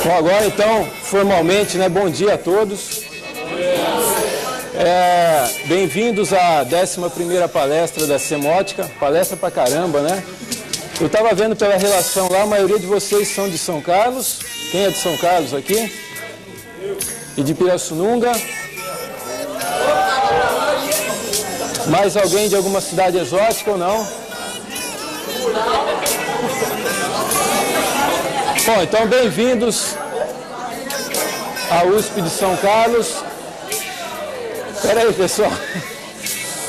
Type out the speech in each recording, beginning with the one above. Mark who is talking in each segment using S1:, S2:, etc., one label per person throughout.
S1: Bom, agora então, formalmente, né, bom dia a todos. Bem-vindos à 11ª palestra da Semótica, palestra pra caramba, né? Eu estava vendo pela relação lá, a maioria de vocês são de São Carlos. Quem é de São Carlos aqui? E de Pirassununga? Mais alguém de alguma cidade exótica ou não? Bom, então bem-vindos à USP de São Carlos. Espera aí, pessoal.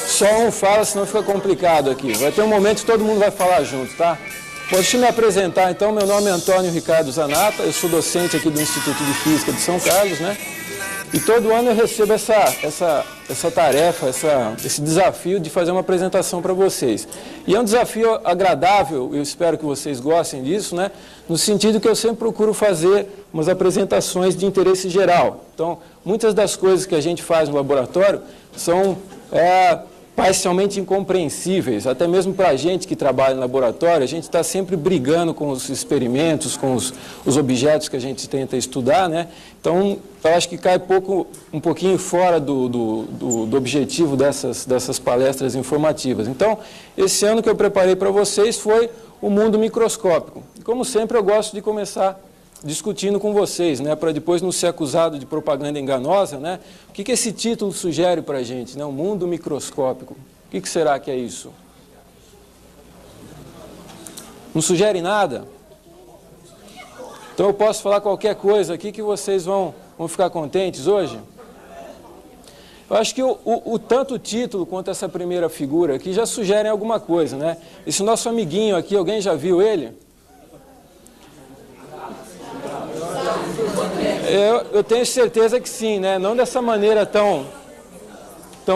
S1: Só um fala, senão fica complicado aqui. Vai ter um momento que todo mundo vai falar junto, tá? Bom, deixa eu me apresentar, então. Meu nome é Antônio Ricardo Zanata, eu sou docente aqui do Instituto de Física de São Carlos, né? E todo ano eu recebo essa tarefa, esse desafio de fazer uma apresentação para vocês. E é um desafio agradável, eu espero que vocês gostem disso, né? No sentido que eu sempre procuro fazer umas apresentações de interesse geral. Então, muitas das coisas que a gente faz no laboratório são parcialmente incompreensíveis, até mesmo para a gente que trabalha no laboratório. A gente está sempre brigando com os experimentos, com os objetos que a gente tenta estudar, né? Então, eu acho que cai um pouquinho fora do objetivo dessas palestras informativas. Então, esse ano que eu preparei para vocês foi o mundo microscópico. Como sempre, eu gosto de começar discutindo com vocês, né, para depois não ser acusado de propaganda enganosa, né? O que esse título sugere para a gente, né? O mundo microscópico. O que será que é isso? Não sugere nada? Então eu posso falar qualquer coisa aqui que vocês vão ficar contentes hoje? Eu acho que tanto o título quanto essa primeira figura aqui já sugerem alguma coisa, né? Esse nosso amiguinho aqui, alguém já viu ele? Eu tenho certeza que sim, né? Não dessa maneira tão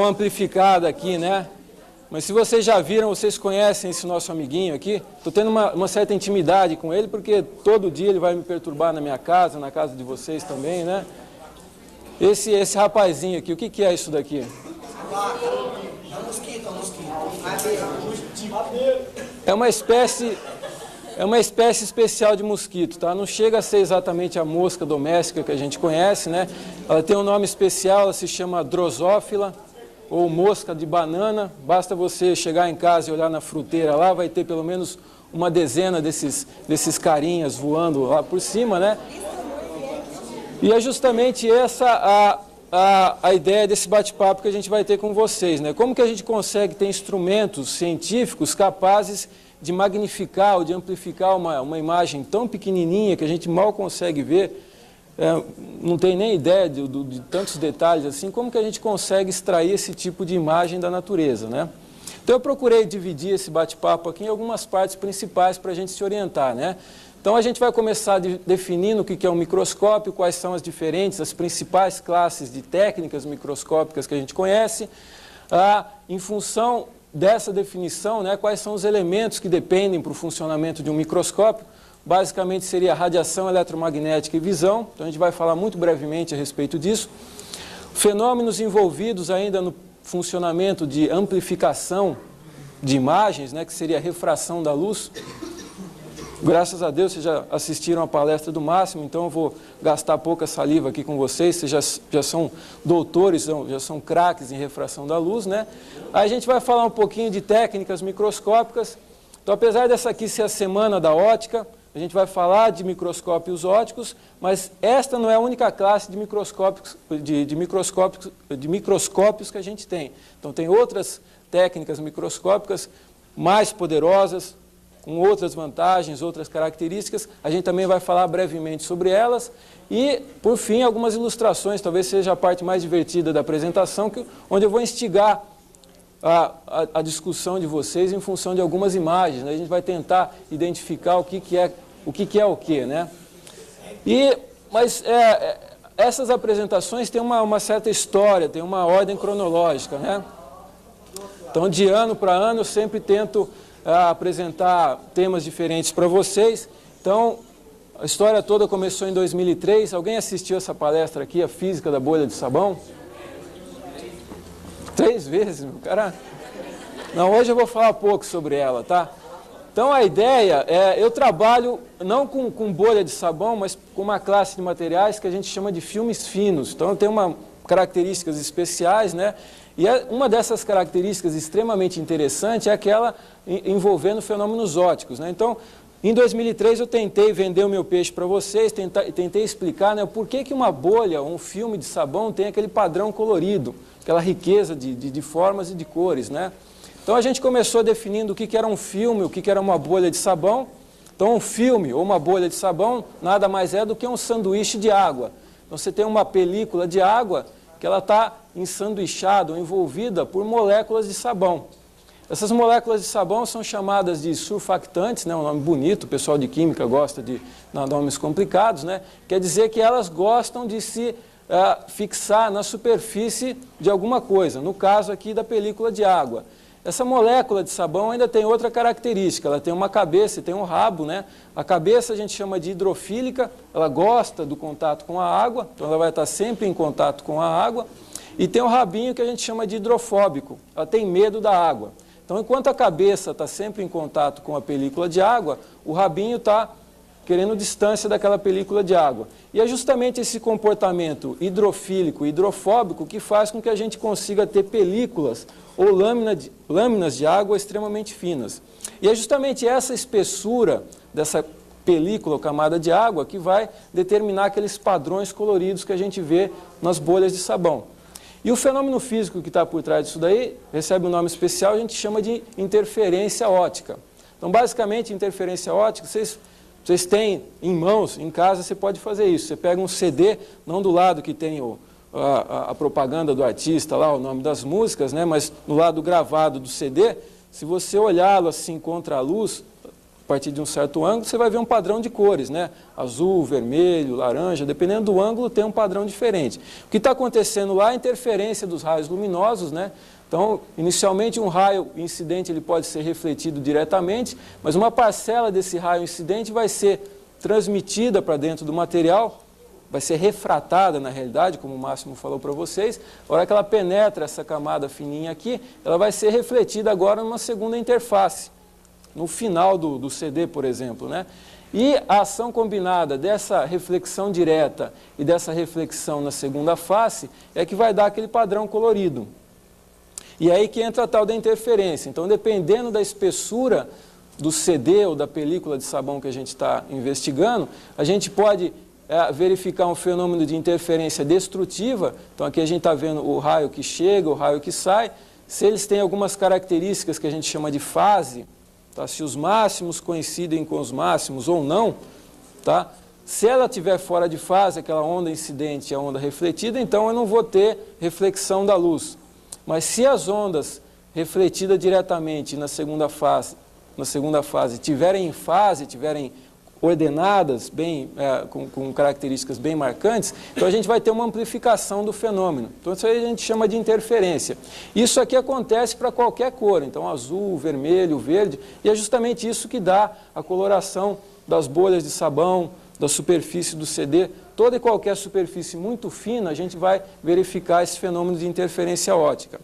S1: amplificada aqui, né? Mas se vocês já viram, vocês conhecem esse nosso amiguinho aqui, estou tendo uma certa intimidade com ele, porque todo dia ele vai me perturbar na minha casa, na casa de vocês também, né? Esse rapazinho aqui, o que é isso daqui? É uma espécie especial de mosquito, tá? Não chega a ser exatamente a mosca doméstica que a gente conhece, né? Ela tem um nome especial, ela se chama drosófila, ou mosca de banana. Basta você chegar em casa e olhar na fruteira lá, vai ter pelo menos uma dezena desses carinhas voando lá por cima, né? E é justamente essa a ideia desse bate-papo que a gente vai ter com vocês, né? Como que a gente consegue ter instrumentos científicos capazes de magnificar ou de amplificar uma imagem tão pequenininha que a gente mal consegue ver, não tem nem ideia de tantos detalhes assim, como que a gente consegue extrair esse tipo de imagem da natureza, né? Então eu procurei dividir esse bate-papo aqui em algumas partes principais para a gente se orientar, né? Então a gente vai começar definindo o que é um microscópio, quais são as principais classes de técnicas microscópicas que a gente conhece, em função dessa definição, né, quais são os elementos que dependem para o funcionamento de um microscópio. Basicamente seria radiação eletromagnética e visão, então a gente vai falar muito brevemente a respeito disso. Fenômenos envolvidos ainda no funcionamento de amplificação de imagens, né, que seria a refração da luz. Graças a Deus vocês já assistiram a palestra do Máximo, então eu vou gastar pouca saliva aqui com vocês, vocês já são doutores, já são craques em refração da luz, né? Aí a gente vai falar um pouquinho de técnicas microscópicas. Então, apesar dessa aqui ser a semana da ótica, a gente vai falar de microscópios ópticos, mas esta não é a única classe de microscópios que a gente tem. Então, tem outras técnicas microscópicas mais poderosas, com outras vantagens, outras características. A gente também vai falar brevemente sobre elas. E, por fim, algumas ilustrações, talvez seja a parte mais divertida da apresentação, onde eu vou instigar a discussão de vocês em função de algumas imagens, né? A gente vai tentar identificar o que é o que, né? Mas essas apresentações têm uma certa história, têm uma ordem cronológica, né? Então, de ano para ano, eu sempre tento apresentar temas diferentes para vocês. Então, a história toda começou em 2003. Alguém assistiu essa palestra aqui, a Física da Bolha de Sabão? 3 vezes, meu cara. Não, hoje eu vou falar pouco sobre ela, tá? Então a ideia é, eu trabalho não com bolha de sabão, mas com uma classe de materiais que a gente chama de filmes finos. Então tem características especiais, né? E uma dessas características extremamente interessante é aquela envolvendo fenômenos ópticos, né? Então, em 2003 eu tentei vender o meu peixe para vocês, tentei explicar, né, por que uma bolha, um filme de sabão tem aquele padrão colorido, aquela riqueza de formas e de cores, né? Então a gente começou definindo o que era um filme, o que era uma bolha de sabão. Então um filme ou uma bolha de sabão nada mais é do que um sanduíche de água. Então você tem uma película de água que ela está ensanduichada ou envolvida por moléculas de sabão. Essas moléculas de sabão são chamadas de surfactantes, né, um nome bonito, o pessoal de química gosta de dar nomes complicados, né? Quer dizer que elas gostam de se fixar na superfície de alguma coisa, no caso aqui da película de água. Essa molécula de sabão ainda tem outra característica, ela tem uma cabeça e tem um rabo, né? A cabeça a gente chama de hidrofílica, ela gosta do contato com a água, então ela vai estar sempre em contato com a água. E tem o rabinho que a gente chama de hidrofóbico, ela tem medo da água. Então, enquanto a cabeça está sempre em contato com a película de água, o rabinho está querendo distância daquela película de água. E é justamente esse comportamento hidrofílico e hidrofóbico que faz com que a gente consiga ter películas ou lâminas de água extremamente finas. E é justamente essa espessura dessa película ou camada de água que vai determinar aqueles padrões coloridos que a gente vê nas bolhas de sabão. E o fenômeno físico que está por trás disso daí recebe um nome especial, a gente chama de interferência óptica. Então, basicamente, interferência óptica, vocês têm em mãos, em casa, você pode fazer isso. Você pega um CD, não do lado que tem a propaganda do artista lá, o nome das músicas, né? Mas no lado gravado do CD, se você olhá-lo assim contra a luz, a partir de um certo ângulo, você vai ver um padrão de cores, né? Azul, vermelho, laranja, dependendo do ângulo tem um padrão diferente. O que está acontecendo lá é a interferência dos raios luminosos, né? Então, inicialmente um raio incidente ele pode ser refletido diretamente, mas uma parcela desse raio incidente vai ser transmitida para dentro do material, vai ser refratada na realidade, como o Máximo falou para vocês. A hora que ela penetra essa camada fininha aqui, ela vai ser refletida agora numa segunda interface, no final do CD, por exemplo, né? E a ação combinada dessa reflexão direta e dessa reflexão na segunda face é que vai dar aquele padrão colorido. E aí que entra a tal da interferência. Então, dependendo da espessura do CD ou da película de sabão que a gente está investigando, a gente pode verificar um fenômeno de interferência destrutiva. Então, aqui a gente está vendo o raio que chega, o raio que sai. Se eles têm algumas características que a gente chama de fase, tá? Se os máximos coincidem com os máximos ou não, tá? Se ela estiver fora de fase, aquela onda incidente e a onda refletida, então eu não vou ter reflexão da luz. Mas se as ondas refletidas diretamente na segunda fase estiverem em fase, estiverem ordenadas, bem, com características bem marcantes, então a gente vai ter uma amplificação do fenômeno. Então isso aí a gente chama de interferência. Isso aqui acontece para qualquer cor, então azul, vermelho, verde, e é justamente isso que dá a coloração das bolhas de sabão, da superfície do CD. Toda e qualquer superfície muito fina, a gente vai verificar esse fenômeno de interferência óptica.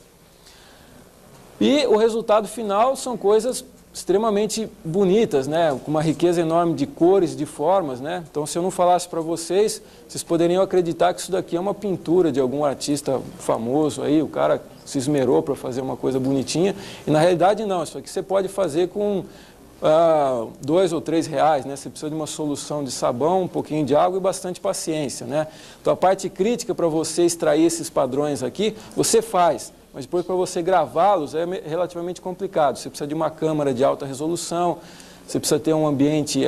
S1: E o resultado final são coisas extremamente bonitas, né? Com uma riqueza enorme de cores, de formas, né? Então, se eu não falasse para vocês, vocês poderiam acreditar que isso daqui é uma pintura de algum artista famoso aí, o cara se esmerou para fazer uma coisa bonitinha, e na realidade não, isso aqui você pode fazer com R$2 ou R$3, né? Você precisa de uma solução de sabão, um pouquinho de água e bastante paciência, né? Então a parte crítica para você extrair esses padrões aqui, você faz, mas depois para você gravá-los é relativamente complicado. Você precisa de uma câmera de alta resolução, você precisa ter um ambiente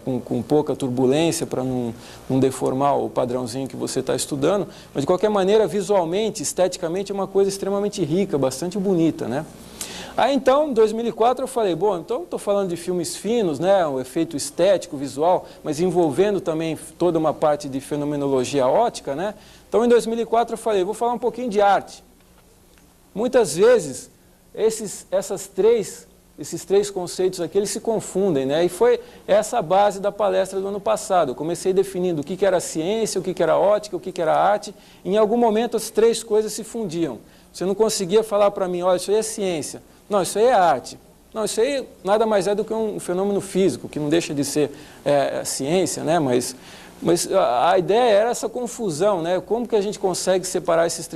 S1: com pouca turbulência para não deformar o padrãozinho que você está estudando, mas de qualquer maneira, visualmente, esteticamente, é uma coisa extremamente rica, bastante bonita, né? Aí então, em 2004 eu falei, bom, então estou falando de filmes finos, né, o efeito estético, visual, mas envolvendo também toda uma parte de fenomenologia óptica, né? Então em 2004 eu falei, vou falar um pouquinho de arte. Muitas vezes esses três conceitos aqui, eles se confundem, né? E foi essa a base da palestra do ano passado. Eu comecei definindo o que era ciência, o que era ótica, o que era arte. E em algum momento as três coisas se fundiam. Você não conseguia falar para mim, olha, isso aí é ciência. Não, isso aí é arte. Não, isso aí nada mais é do que um fenômeno físico, que não deixa de ser ciência, né? Mas a ideia era essa confusão, né? Como que a gente consegue separar esses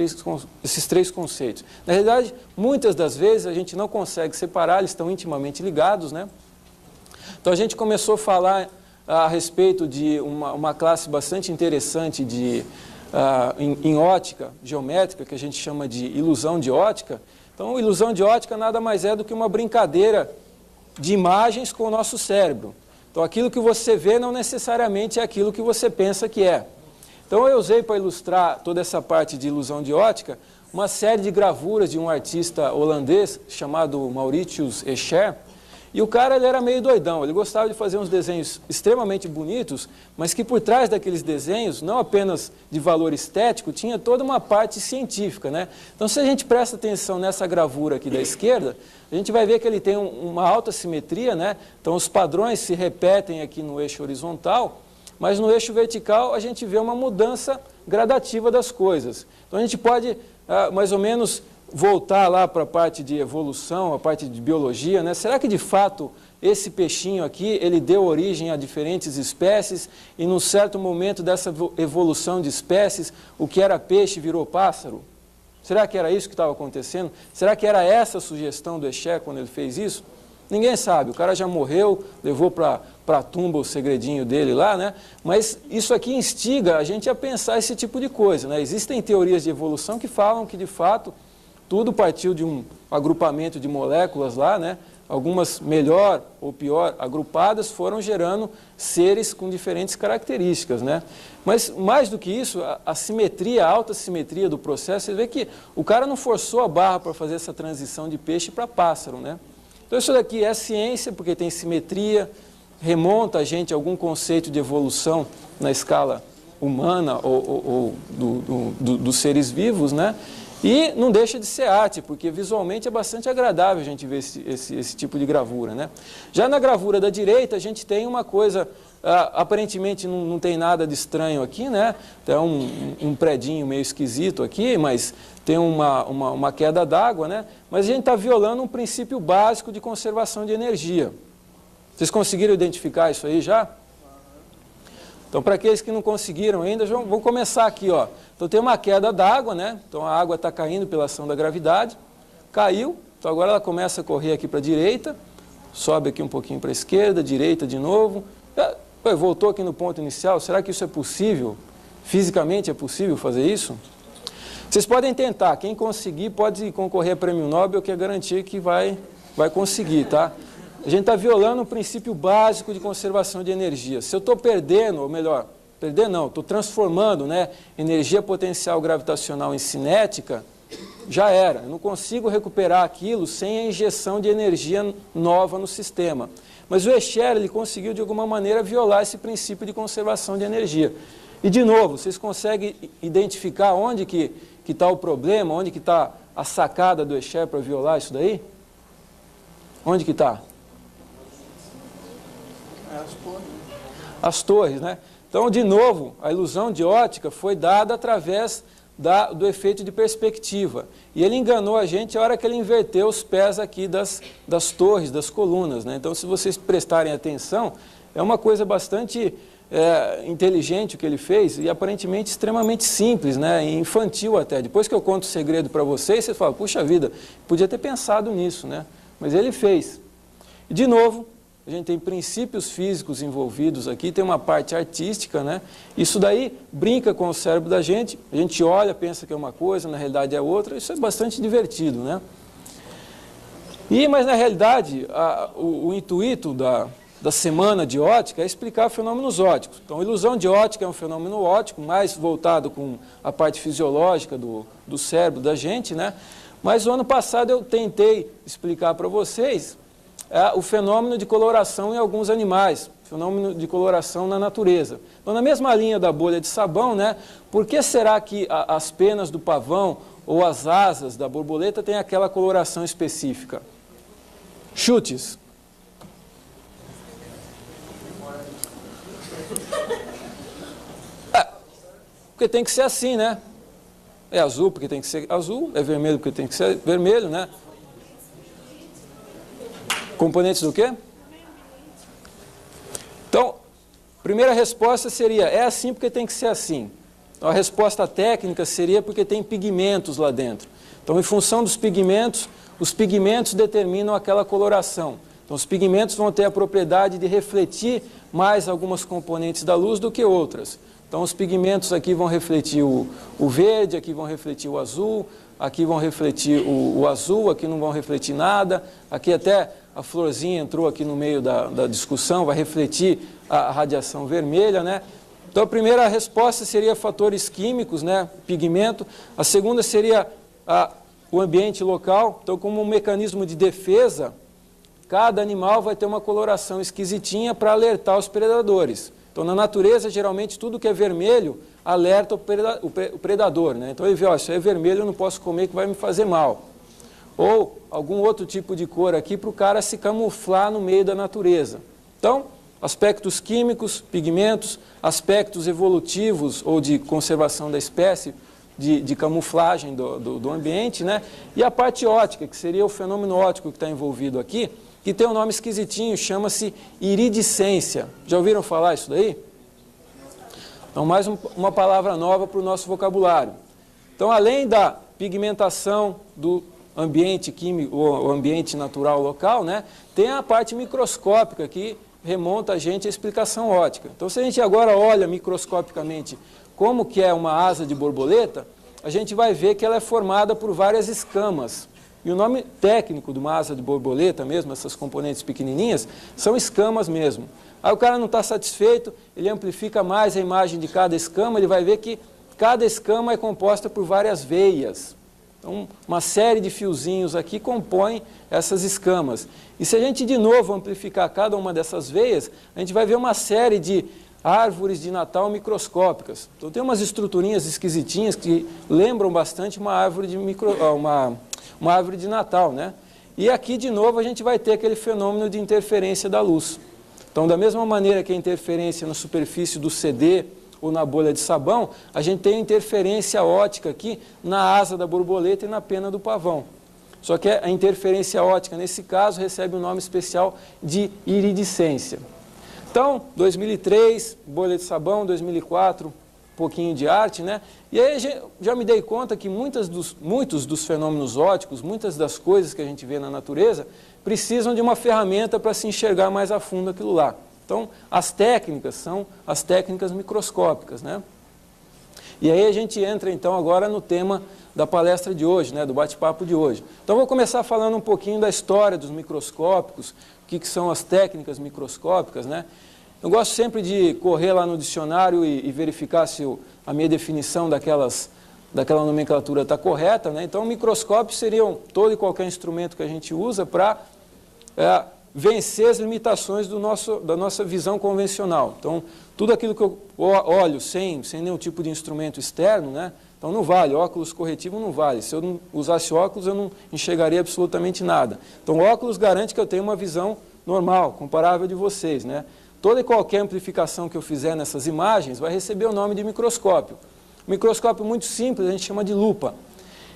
S1: três conceitos? Na realidade, muitas das vezes a gente não consegue separar, eles estão intimamente ligados, né? Então a gente começou a falar a respeito de uma classe bastante interessante em ótica geométrica, que a gente chama de ilusão de ótica. Então, ilusão de ótica nada mais é do que uma brincadeira de imagens com o nosso cérebro. Então, aquilo que você vê não necessariamente é aquilo que você pensa que é. Então, eu usei para ilustrar toda essa parte de ilusão de ótica uma série de gravuras de um artista holandês chamado Mauritius Escher. E o cara, ele era meio doidão, ele gostava de fazer uns desenhos extremamente bonitos, mas que por trás daqueles desenhos, não apenas de valor estético, tinha toda uma parte científica, né? Então, se a gente presta atenção nessa gravura aqui da esquerda, a gente vai ver que ele tem uma alta simetria, né? Então, os padrões se repetem aqui no eixo horizontal, mas no eixo vertical a gente vê uma mudança gradativa das coisas. Então, a gente pode, mais ou menos, voltar lá para a parte de evolução, a parte de biologia, né? Será que de fato esse peixinho aqui, ele deu origem a diferentes espécies e num certo momento dessa evolução de espécies, o que era peixe virou pássaro? Será que era isso que estava acontecendo? Será que era essa a sugestão do Escher quando ele fez isso? Ninguém sabe, o cara já morreu, levou para a tumba o segredinho dele lá, né? Mas isso aqui instiga a gente a pensar esse tipo de coisa, né? Existem teorias de evolução que falam que de fato tudo partiu de um agrupamento de moléculas lá, né? Algumas melhor ou pior agrupadas foram gerando seres com diferentes características, né? Mas mais do que isso, a simetria, a alta simetria do processo, você vê que o cara não forçou a barra para fazer essa transição de peixe para pássaro, né? Então isso daqui é ciência porque tem simetria, remonta a gente a algum conceito de evolução na escala humana ou dos seres vivos, né? E não deixa de ser arte, porque visualmente é bastante agradável a gente ver esse tipo de gravura, né? Já na gravura da direita, a gente tem uma coisa, aparentemente não tem nada de estranho aqui, né? Tem um predinho meio esquisito aqui, mas tem uma queda d'água, né? Mas a gente está violando um princípio básico de conservação de energia. Vocês conseguiram identificar isso aí já? Então, para aqueles que não conseguiram ainda, vou começar aqui, ó. Então, tem uma queda d'água, né? Então, a água está caindo pela ação da gravidade. Caiu, então agora ela começa a correr aqui para a direita, sobe aqui um pouquinho para a esquerda, direita de novo. Voltou aqui no ponto inicial. Será que isso é possível? Fisicamente é possível fazer isso? Vocês podem tentar. Quem conseguir pode concorrer a prêmio Nobel, que é garantia que vai conseguir, tá? A gente está violando um princípio básico de conservação de energia. Se eu estou perdendo, ou melhor, perder não, estou transformando, né, energia potencial gravitacional em cinética, já era. Eu não consigo recuperar aquilo sem a injeção de energia nova no sistema. Mas o Escher, ele conseguiu de alguma maneira violar esse princípio de conservação de energia. E de novo, vocês conseguem identificar onde que está o problema, onde que está a sacada do Escher para violar isso daí? Onde que está? As torres, né? Então, de novo, a ilusão de ótica foi dada através do efeito de perspectiva. E ele enganou a gente a hora que ele inverteu os pés aqui das torres, das colunas, né? Então, se vocês prestarem atenção, é uma coisa bastante inteligente o que ele fez e aparentemente extremamente simples, né? E infantil até. Depois que eu conto o segredo para vocês, vocês falam, puxa vida, podia ter pensado nisso, né? Mas ele fez. E, de novo, a gente tem princípios físicos envolvidos aqui, tem uma parte artística, né? Isso daí brinca com o cérebro da gente, a gente olha, pensa que é uma coisa, na realidade é outra, isso é bastante divertido, né? Mas na realidade, o intuito da semana de ótica é explicar fenômenos ópticos. Então, a ilusão de ótica é um fenômeno óptico, mais voltado com a parte fisiológica do cérebro da gente, né? Mas o ano passado eu tentei explicar para vocês o fenômeno de coloração em alguns animais, fenômeno de coloração na natureza. Então, na mesma linha da bolha de sabão, né, por que será que as penas do pavão ou as asas da borboleta têm aquela coloração específica? Chutes. Porque tem que ser assim, né? É azul porque tem que ser azul, é vermelho porque tem que ser vermelho, né? Componentes do quê? Então, primeira resposta seria, é assim porque tem que ser assim. Então, a resposta técnica seria porque tem pigmentos lá dentro. Então, em função dos pigmentos, os pigmentos determinam aquela coloração. Então, os pigmentos vão ter a propriedade de refletir mais algumas componentes da luz do que outras. Então, os pigmentos aqui vão refletir o verde, aqui vão refletir o azul, aqui vão refletir o azul, aqui não vão refletir nada. Aqui até a florzinha entrou aqui no meio da discussão, vai refletir a radiação vermelha, né? Então, a primeira resposta seria fatores químicos, né? Pigmento. A segunda seria o ambiente local. Então, como um mecanismo de defesa, cada animal vai ter uma coloração esquisitinha para alertar os predadores. Então, na natureza, geralmente, tudo que é vermelho alerta o predador, né? Então, ele vê, ó, isso é vermelho, eu não posso comer que vai me fazer mal. Ou algum outro tipo de cor aqui para o cara se camuflar no meio da natureza. Então, aspectos químicos, pigmentos, aspectos evolutivos ou de conservação da espécie, de camuflagem do ambiente, né? E a parte óptica, que seria o fenômeno óptico que está envolvido aqui, que tem um nome esquisitinho, chama-se iridescência. Já ouviram falar isso daí? Então, mais uma palavra nova para o nosso vocabulário. Então, além da pigmentação do ambiente químico, o ambiente natural local, né, tem a parte microscópica que remonta a gente à explicação óptica. Então, se a gente agora olha microscopicamente como que é uma asa de borboleta, a gente vai ver que ela é formada por várias escamas. E o nome técnico de uma asa de borboleta mesmo, essas componentes pequenininhas, são escamas mesmo. Aí o cara não está satisfeito, ele amplifica mais a imagem de cada escama, ele vai ver que cada escama é composta por várias veias. Então, uma série de fiozinhos aqui compõem essas escamas. E se a gente de novo amplificar cada uma dessas veias, a gente vai ver uma série de árvores de Natal microscópicas. Então tem umas estruturinhas esquisitinhas que lembram bastante uma árvore de uma árvore de Natal, né? E aqui, de novo, a gente vai ter aquele fenômeno de interferência da luz. Então, da mesma maneira que a interferência na superfície do CD ou na bolha de sabão, a gente tem interferência óptica aqui na asa da borboleta e na pena do pavão. Só que a interferência óptica, nesse caso, recebe o nome especial de iridescência. Então, 2003, bolha de sabão, 2004, pouquinho de arte, né? E aí já me dei conta que muitos dos fenômenos ópticos, muitas das coisas que a gente vê na natureza, precisam de uma ferramenta para se enxergar mais a fundo aquilo lá. Então, as técnicas são as técnicas microscópicas, né? E aí a gente entra, então, agora no tema da palestra de hoje, né? Do bate-papo de hoje. Então, vou começar falando um pouquinho da história dos microscópicos, o que são as técnicas microscópicas, né? Eu gosto sempre de correr lá no dicionário e verificar se a minha definição daquela nomenclatura está correta, né? Então, microscópio seriam todo e qualquer instrumento que a gente usa para vencer as limitações da nossa visão convencional. Então, tudo aquilo que eu olho sem nenhum tipo de instrumento externo, né? Então não vale, óculos corretivo não vale. Se eu não usasse óculos, eu não enxergaria absolutamente nada. Então, óculos garante que eu tenho uma visão normal, comparável de vocês, né? Toda e qualquer amplificação que eu fizer nessas imagens vai receber o nome de microscópio. Microscópio muito simples, a gente chama de lupa.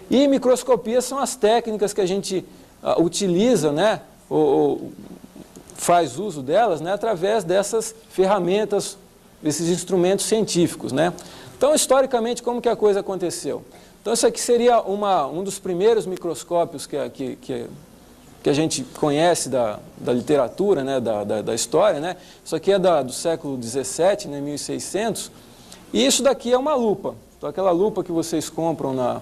S1: E microscopia são as técnicas que a gente utiliza, né? Ou faz uso delas, né? Através dessas ferramentas, desses instrumentos científicos, né? Então, historicamente, como que a coisa aconteceu? Então, isso aqui seria um dos primeiros microscópios que a gente conhece da literatura, né, da história, né? Isso aqui é do século XVII, né, 1600, e isso daqui é uma lupa. Então, aquela lupa que vocês compram na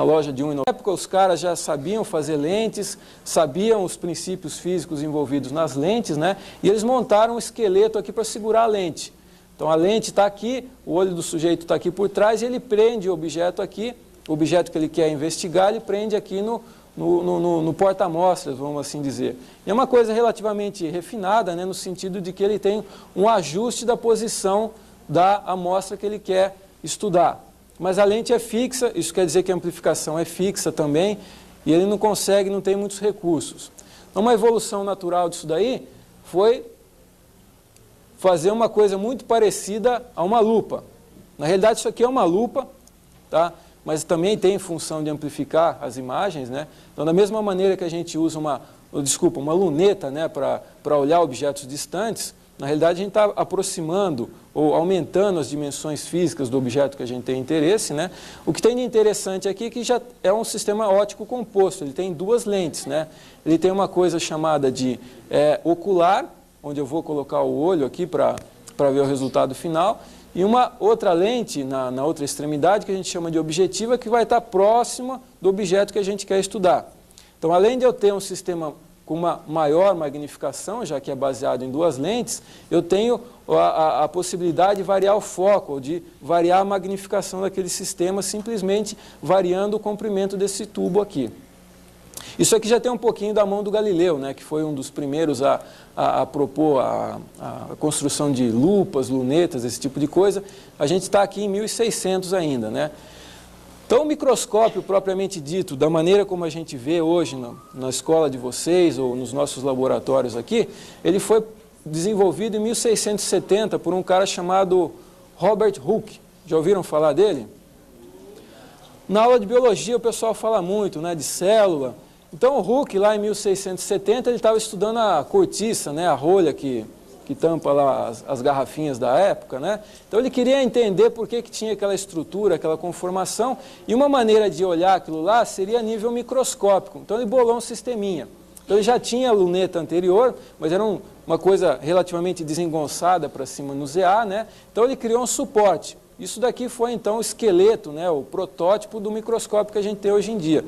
S1: loja de R$1,90. Na época, os caras já sabiam fazer lentes, sabiam os princípios físicos envolvidos nas lentes, né? E eles montaram um esqueleto aqui para segurar a lente. Então, a lente está aqui, o olho do sujeito está aqui por trás, e ele prende o objeto aqui, o objeto que ele quer investigar, ele prende aqui no porta-amostras, vamos assim dizer. E é uma coisa relativamente refinada, né, no sentido de que ele tem um ajuste da posição da amostra que ele quer estudar. Mas a lente é fixa, isso quer dizer que a amplificação é fixa também, e ele não tem muitos recursos. Então, uma evolução natural disso daí foi fazer uma coisa muito parecida a uma lupa. Na realidade, isso aqui é uma lupa, tá? mas também tem função de amplificar as imagens, né? Então, da mesma maneira que a gente usa uma luneta, né, para olhar objetos distantes, na realidade a gente está aproximando ou aumentando as dimensões físicas do objeto que a gente tem interesse, né? O que tem de interessante aqui é que já é um sistema óptico composto, ele tem duas lentes, né? Ele tem uma coisa chamada de ocular, onde eu vou colocar o olho aqui para ver o resultado final, e uma outra lente na outra extremidade que a gente chama de objetiva, que vai estar próxima do objeto que a gente quer estudar. Então, além de eu ter um sistema com uma maior magnificação, já que é baseado em duas lentes, eu tenho a possibilidade de variar o foco, ou de variar a magnificação daquele sistema, simplesmente variando o comprimento desse tubo aqui. Isso aqui já tem um pouquinho da mão do Galileu, né, que foi um dos primeiros a propor a construção de lupas, lunetas, esse tipo de coisa. A gente está aqui em 1600 ainda, né? Então, o microscópio propriamente dito, da maneira como a gente vê hoje na escola de vocês ou nos nossos laboratórios aqui, ele foi desenvolvido em 1670 por um cara chamado Robert Hooke. Já ouviram falar dele? Na aula de biologia o pessoal fala muito, né, de célula. Então, o Hooke, lá em 1670, ele estava estudando a cortiça, né, a rolha que tampa lá as garrafinhas da época, né? Então ele queria entender por que tinha aquela estrutura, aquela conformação, e uma maneira de olhar aquilo lá seria a nível microscópico. Então ele bolou um sisteminha. Então ele já tinha a luneta anterior, mas era uma coisa relativamente desengonçada para se manusear, né? Então ele criou um suporte. Isso daqui foi então o esqueleto, né, o protótipo do microscópio que a gente tem hoje em dia.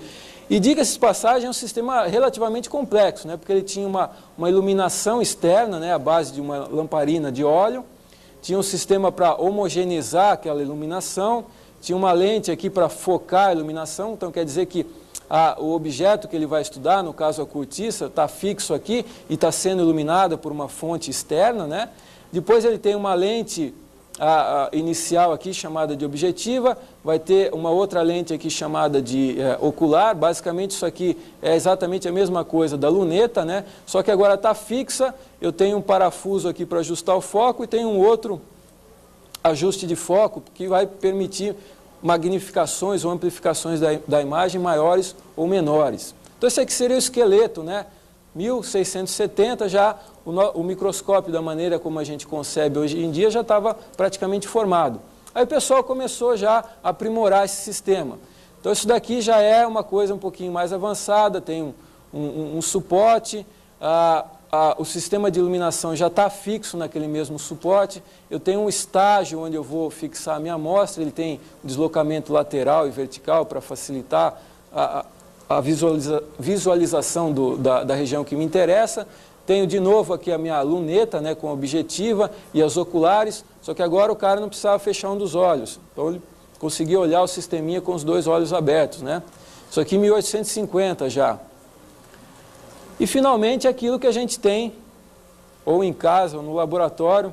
S1: E diga-se de passagem, é um sistema relativamente complexo, né, porque ele tinha uma iluminação externa, né, à base de uma lamparina de óleo, tinha um sistema para homogeneizar aquela iluminação, tinha uma lente aqui para focar a iluminação, então quer dizer que o objeto que ele vai estudar, no caso a cortiça, está fixo aqui e está sendo iluminado por uma fonte externa, né? Depois ele tem uma lente inicial aqui chamada de objetiva, vai ter uma outra lente aqui chamada de ocular. Basicamente isso aqui é exatamente a mesma coisa da luneta, né? Só que agora está fixa, eu tenho um parafuso aqui para ajustar o foco e tenho um outro ajuste de foco que vai permitir magnificações ou amplificações da imagem maiores ou menores. Então esse aqui seria o esqueleto, né? 1670 já o microscópio da maneira como a gente concebe hoje em dia já estava praticamente formado. Aí o pessoal começou já a aprimorar esse sistema. Então isso daqui já é uma coisa um pouquinho mais avançada, tem um suporte, o sistema de iluminação já está fixo naquele mesmo suporte, eu tenho um estágio onde eu vou fixar a minha amostra, ele tem deslocamento lateral e vertical para facilitar a visualização da região que me interessa. Tenho de novo aqui a minha luneta, né, com a objetiva e as oculares, só que agora o cara não precisava fechar um dos olhos. Então ele conseguia olhar o sisteminha com os dois olhos abertos, né? Isso aqui em 1850 já. E finalmente aquilo que a gente tem, ou em casa, ou no laboratório.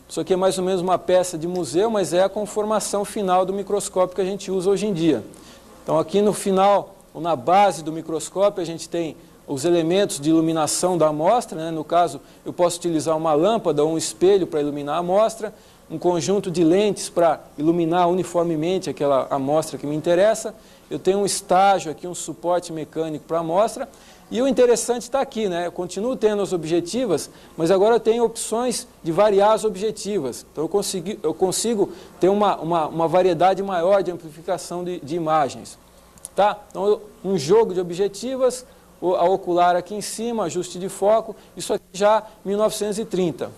S1: Isso aqui é mais ou menos uma peça de museu, mas é a conformação final do microscópio que a gente usa hoje em dia. Então aqui no final, ou na base do microscópio, a gente tem os elementos de iluminação da amostra, né? No caso, eu posso utilizar uma lâmpada ou um espelho para iluminar a amostra, um conjunto de lentes para iluminar uniformemente aquela amostra que me interessa, eu tenho um estágio aqui, um suporte mecânico para a amostra, e o interessante está aqui, né? Eu continuo tendo as objetivas, mas agora eu tenho opções de variar as objetivas. Então eu consigo ter uma variedade maior de amplificação de imagens. Tá? Então um jogo de objetivas, a ocular aqui em cima, ajuste de foco, isso aqui já 1930.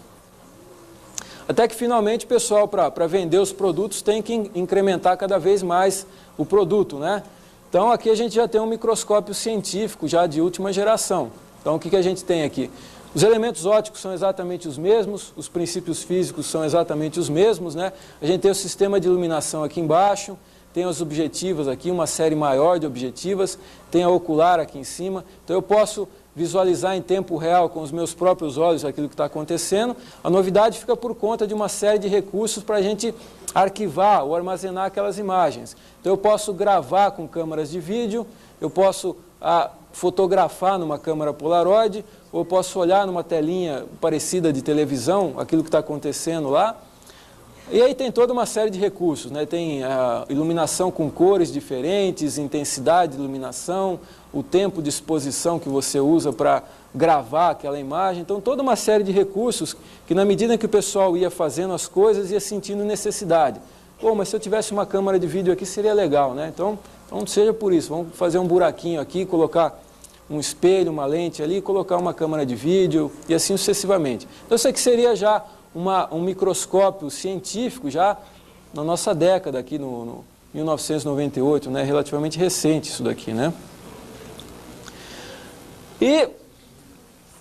S1: Até que finalmente o pessoal, para vender os produtos, tem que incrementar cada vez mais o produto, né? Então aqui a gente já tem um microscópio científico já de última geração. Então o que a gente tem aqui? Os elementos ópticos são exatamente os mesmos, os princípios físicos são exatamente os mesmos, né? A gente tem o sistema de iluminação aqui embaixo, tem as objetivas aqui, uma série maior de objetivas, tem a ocular aqui em cima, então eu posso visualizar em tempo real com os meus próprios olhos aquilo que está acontecendo. A novidade fica por conta de uma série de recursos para a gente arquivar ou armazenar aquelas imagens. Então eu posso gravar com câmeras de vídeo, eu posso fotografar numa câmera Polaroid, ou eu posso olhar numa telinha parecida de televisão, aquilo que está acontecendo lá. E aí tem toda uma série de recursos, né? Tem a iluminação com cores diferentes, intensidade de iluminação, o tempo de exposição que você usa para gravar aquela imagem. Então, toda uma série de recursos que, na medida que o pessoal ia fazendo as coisas, ia sentindo necessidade. Pô, mas se eu tivesse uma câmera de vídeo aqui, seria legal, né? Então, não seja por isso. Vamos fazer um buraquinho aqui, colocar um espelho, uma lente ali, colocar uma câmera de vídeo e assim sucessivamente. Então, isso aqui seria já um microscópio científico já na nossa década aqui no 1998, né? Relativamente recente isso daqui, né? E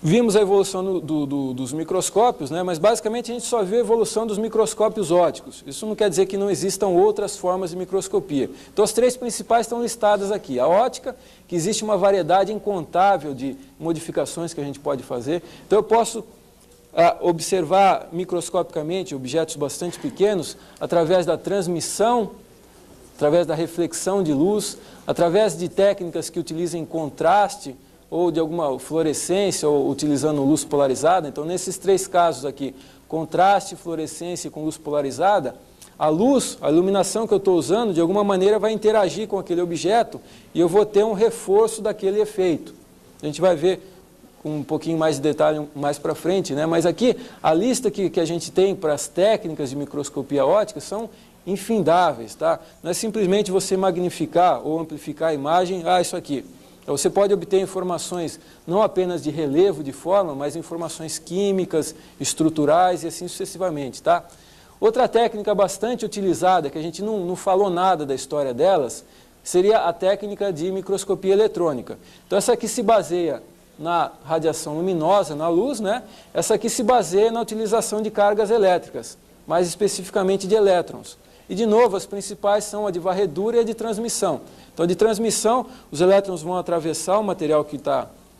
S1: vimos a evolução dos microscópios, né? Mas basicamente a gente só viu a evolução dos microscópios ópticos. Isso não quer dizer que não existam outras formas de microscopia. Então as três principais estão listadas aqui. A ótica, que existe uma variedade incontável de modificações que a gente pode fazer. Então eu posso observar microscopicamente objetos bastante pequenos através da transmissão, através da reflexão de luz, através de técnicas que utilizem contraste ou de alguma fluorescência ou utilizando luz polarizada. Então, nesses três casos aqui, contraste, fluorescência com luz polarizada, a luz, a iluminação que eu estou usando, de alguma maneira vai interagir com aquele objeto e eu vou ter um reforço daquele efeito. A gente vai ver com um pouquinho mais de detalhe mais para frente, né? Mas aqui, a lista que a gente tem para as técnicas de microscopia óptica são infindáveis, tá? Não é simplesmente você magnificar ou amplificar a imagem, isso aqui. Então, você pode obter informações não apenas de relevo de forma, mas informações químicas, estruturais e assim sucessivamente, tá? Outra técnica bastante utilizada, que a gente não falou nada da história delas, seria a técnica de microscopia eletrônica. Então, essa aqui se baseia na radiação luminosa, na luz, né? Essa aqui se baseia na utilização de cargas elétricas, mais especificamente de elétrons. E, de novo, as principais são a de varredura e a de transmissão. Então, de transmissão, os elétrons vão atravessar o material que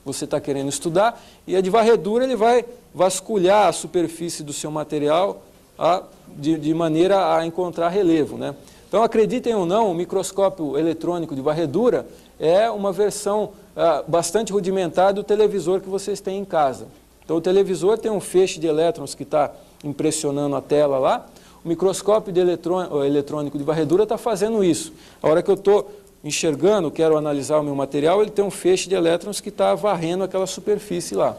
S1: você está querendo estudar, e a de varredura, ele vai vasculhar a superfície do seu material de maneira a encontrar relevo, né? Então, acreditem ou não, o microscópio eletrônico de varredura é uma versão bastante rudimentar do televisor que vocês têm em casa. Então, o televisor tem um feixe de elétrons que está impressionando a tela lá. O microscópio eletrônico de varredura está fazendo isso. A hora que eu estou enxergando, quero analisar o meu material, ele tem um feixe de elétrons que está varrendo aquela superfície lá.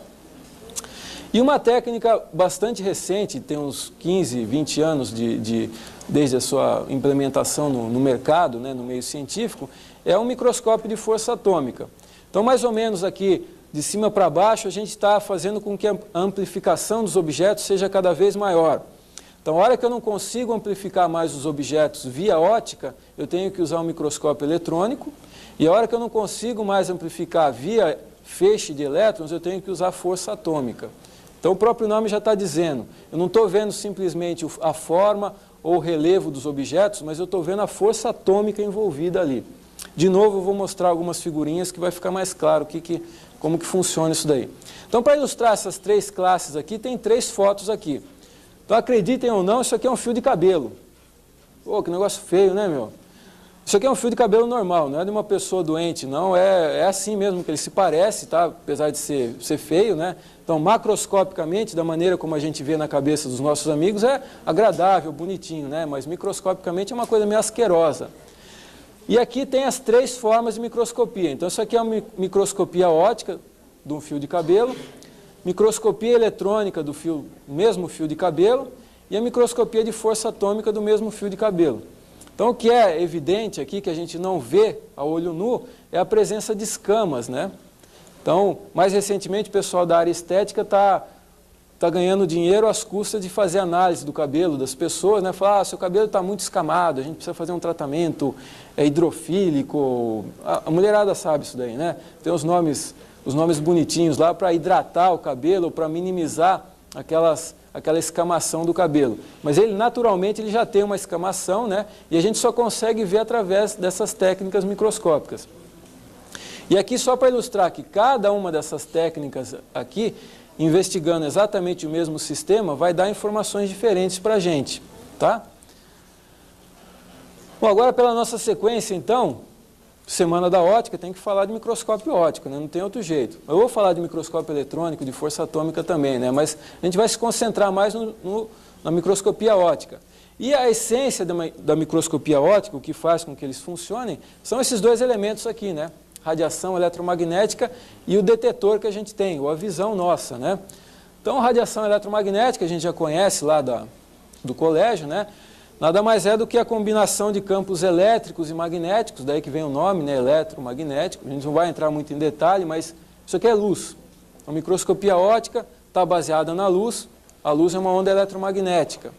S1: E uma técnica bastante recente, tem uns 15, 20 anos desde a sua implementação no mercado, né, no meio científico, é um microscópio de força atômica. Então, mais ou menos aqui, de cima para baixo, a gente está fazendo com que a amplificação dos objetos seja cada vez maior. Então, a hora que eu não consigo amplificar mais os objetos via ótica, eu tenho que usar um microscópio eletrônico, e a hora que eu não consigo mais amplificar via feixe de elétrons, eu tenho que usar força atômica. Então, o próprio nome já está dizendo, eu não estou vendo simplesmente a forma ou o relevo dos objetos, mas eu estou vendo a força atômica envolvida ali. De novo, eu vou mostrar algumas figurinhas que vai ficar mais claro como que funciona isso daí. Então, para ilustrar essas três classes aqui, tem três fotos aqui. Então, acreditem ou não, isso aqui é um fio de cabelo. Pô, que negócio feio, né, meu? Isso aqui é um fio de cabelo normal, não é de uma pessoa doente, não. É assim mesmo que ele se parece, tá? Apesar de ser feio, né? Então, macroscopicamente, da maneira como a gente vê na cabeça dos nossos amigos, é agradável, bonitinho, né? Mas microscopicamente é uma coisa meio asquerosa. E aqui tem as três formas de microscopia. Então, isso aqui é uma microscopia óptica de um fio de cabelo, microscopia eletrônica do mesmo fio de cabelo e a microscopia de força atômica do mesmo fio de cabelo. Então, o que é evidente aqui, que a gente não vê a olho nu, é a presença de escamas, né? Então, mais recentemente, o pessoal da área estética está ganhando dinheiro às custas de fazer análise do cabelo das pessoas, né? Falar, seu cabelo está muito escamado, a gente precisa fazer um tratamento hidrofílico. A mulherada sabe isso daí, né? Tem os nomes bonitinhos lá para hidratar o cabelo, para minimizar aquela escamação do cabelo. Mas ele, naturalmente, ele já tem uma escamação, né? E a gente só consegue ver através dessas técnicas microscópicas. E aqui, só para ilustrar que cada uma dessas técnicas aqui, investigando exatamente o mesmo sistema, vai dar informações diferentes para a gente, tá? Bom, agora pela nossa sequência, então, Semana da Ótica, tem que falar de microscópio óptico, né? Não tem outro jeito. Eu vou falar de microscópio eletrônico, de força atômica também, né? Mas a gente vai se concentrar mais na microscopia óptica. E a essência da microscopia óptica, o que faz com que eles funcionem, são esses dois elementos aqui, né? Radiação eletromagnética e o detetor que a gente tem, ou a visão nossa, né? Então, radiação eletromagnética, a gente já conhece lá do colégio, né? Nada mais é do que a combinação de campos elétricos e magnéticos, daí que vem o nome, né? Eletromagnético. A gente não vai entrar muito em detalhe, mas isso aqui é luz. A microscopia óptica está baseada na luz. A luz é uma onda eletromagnética.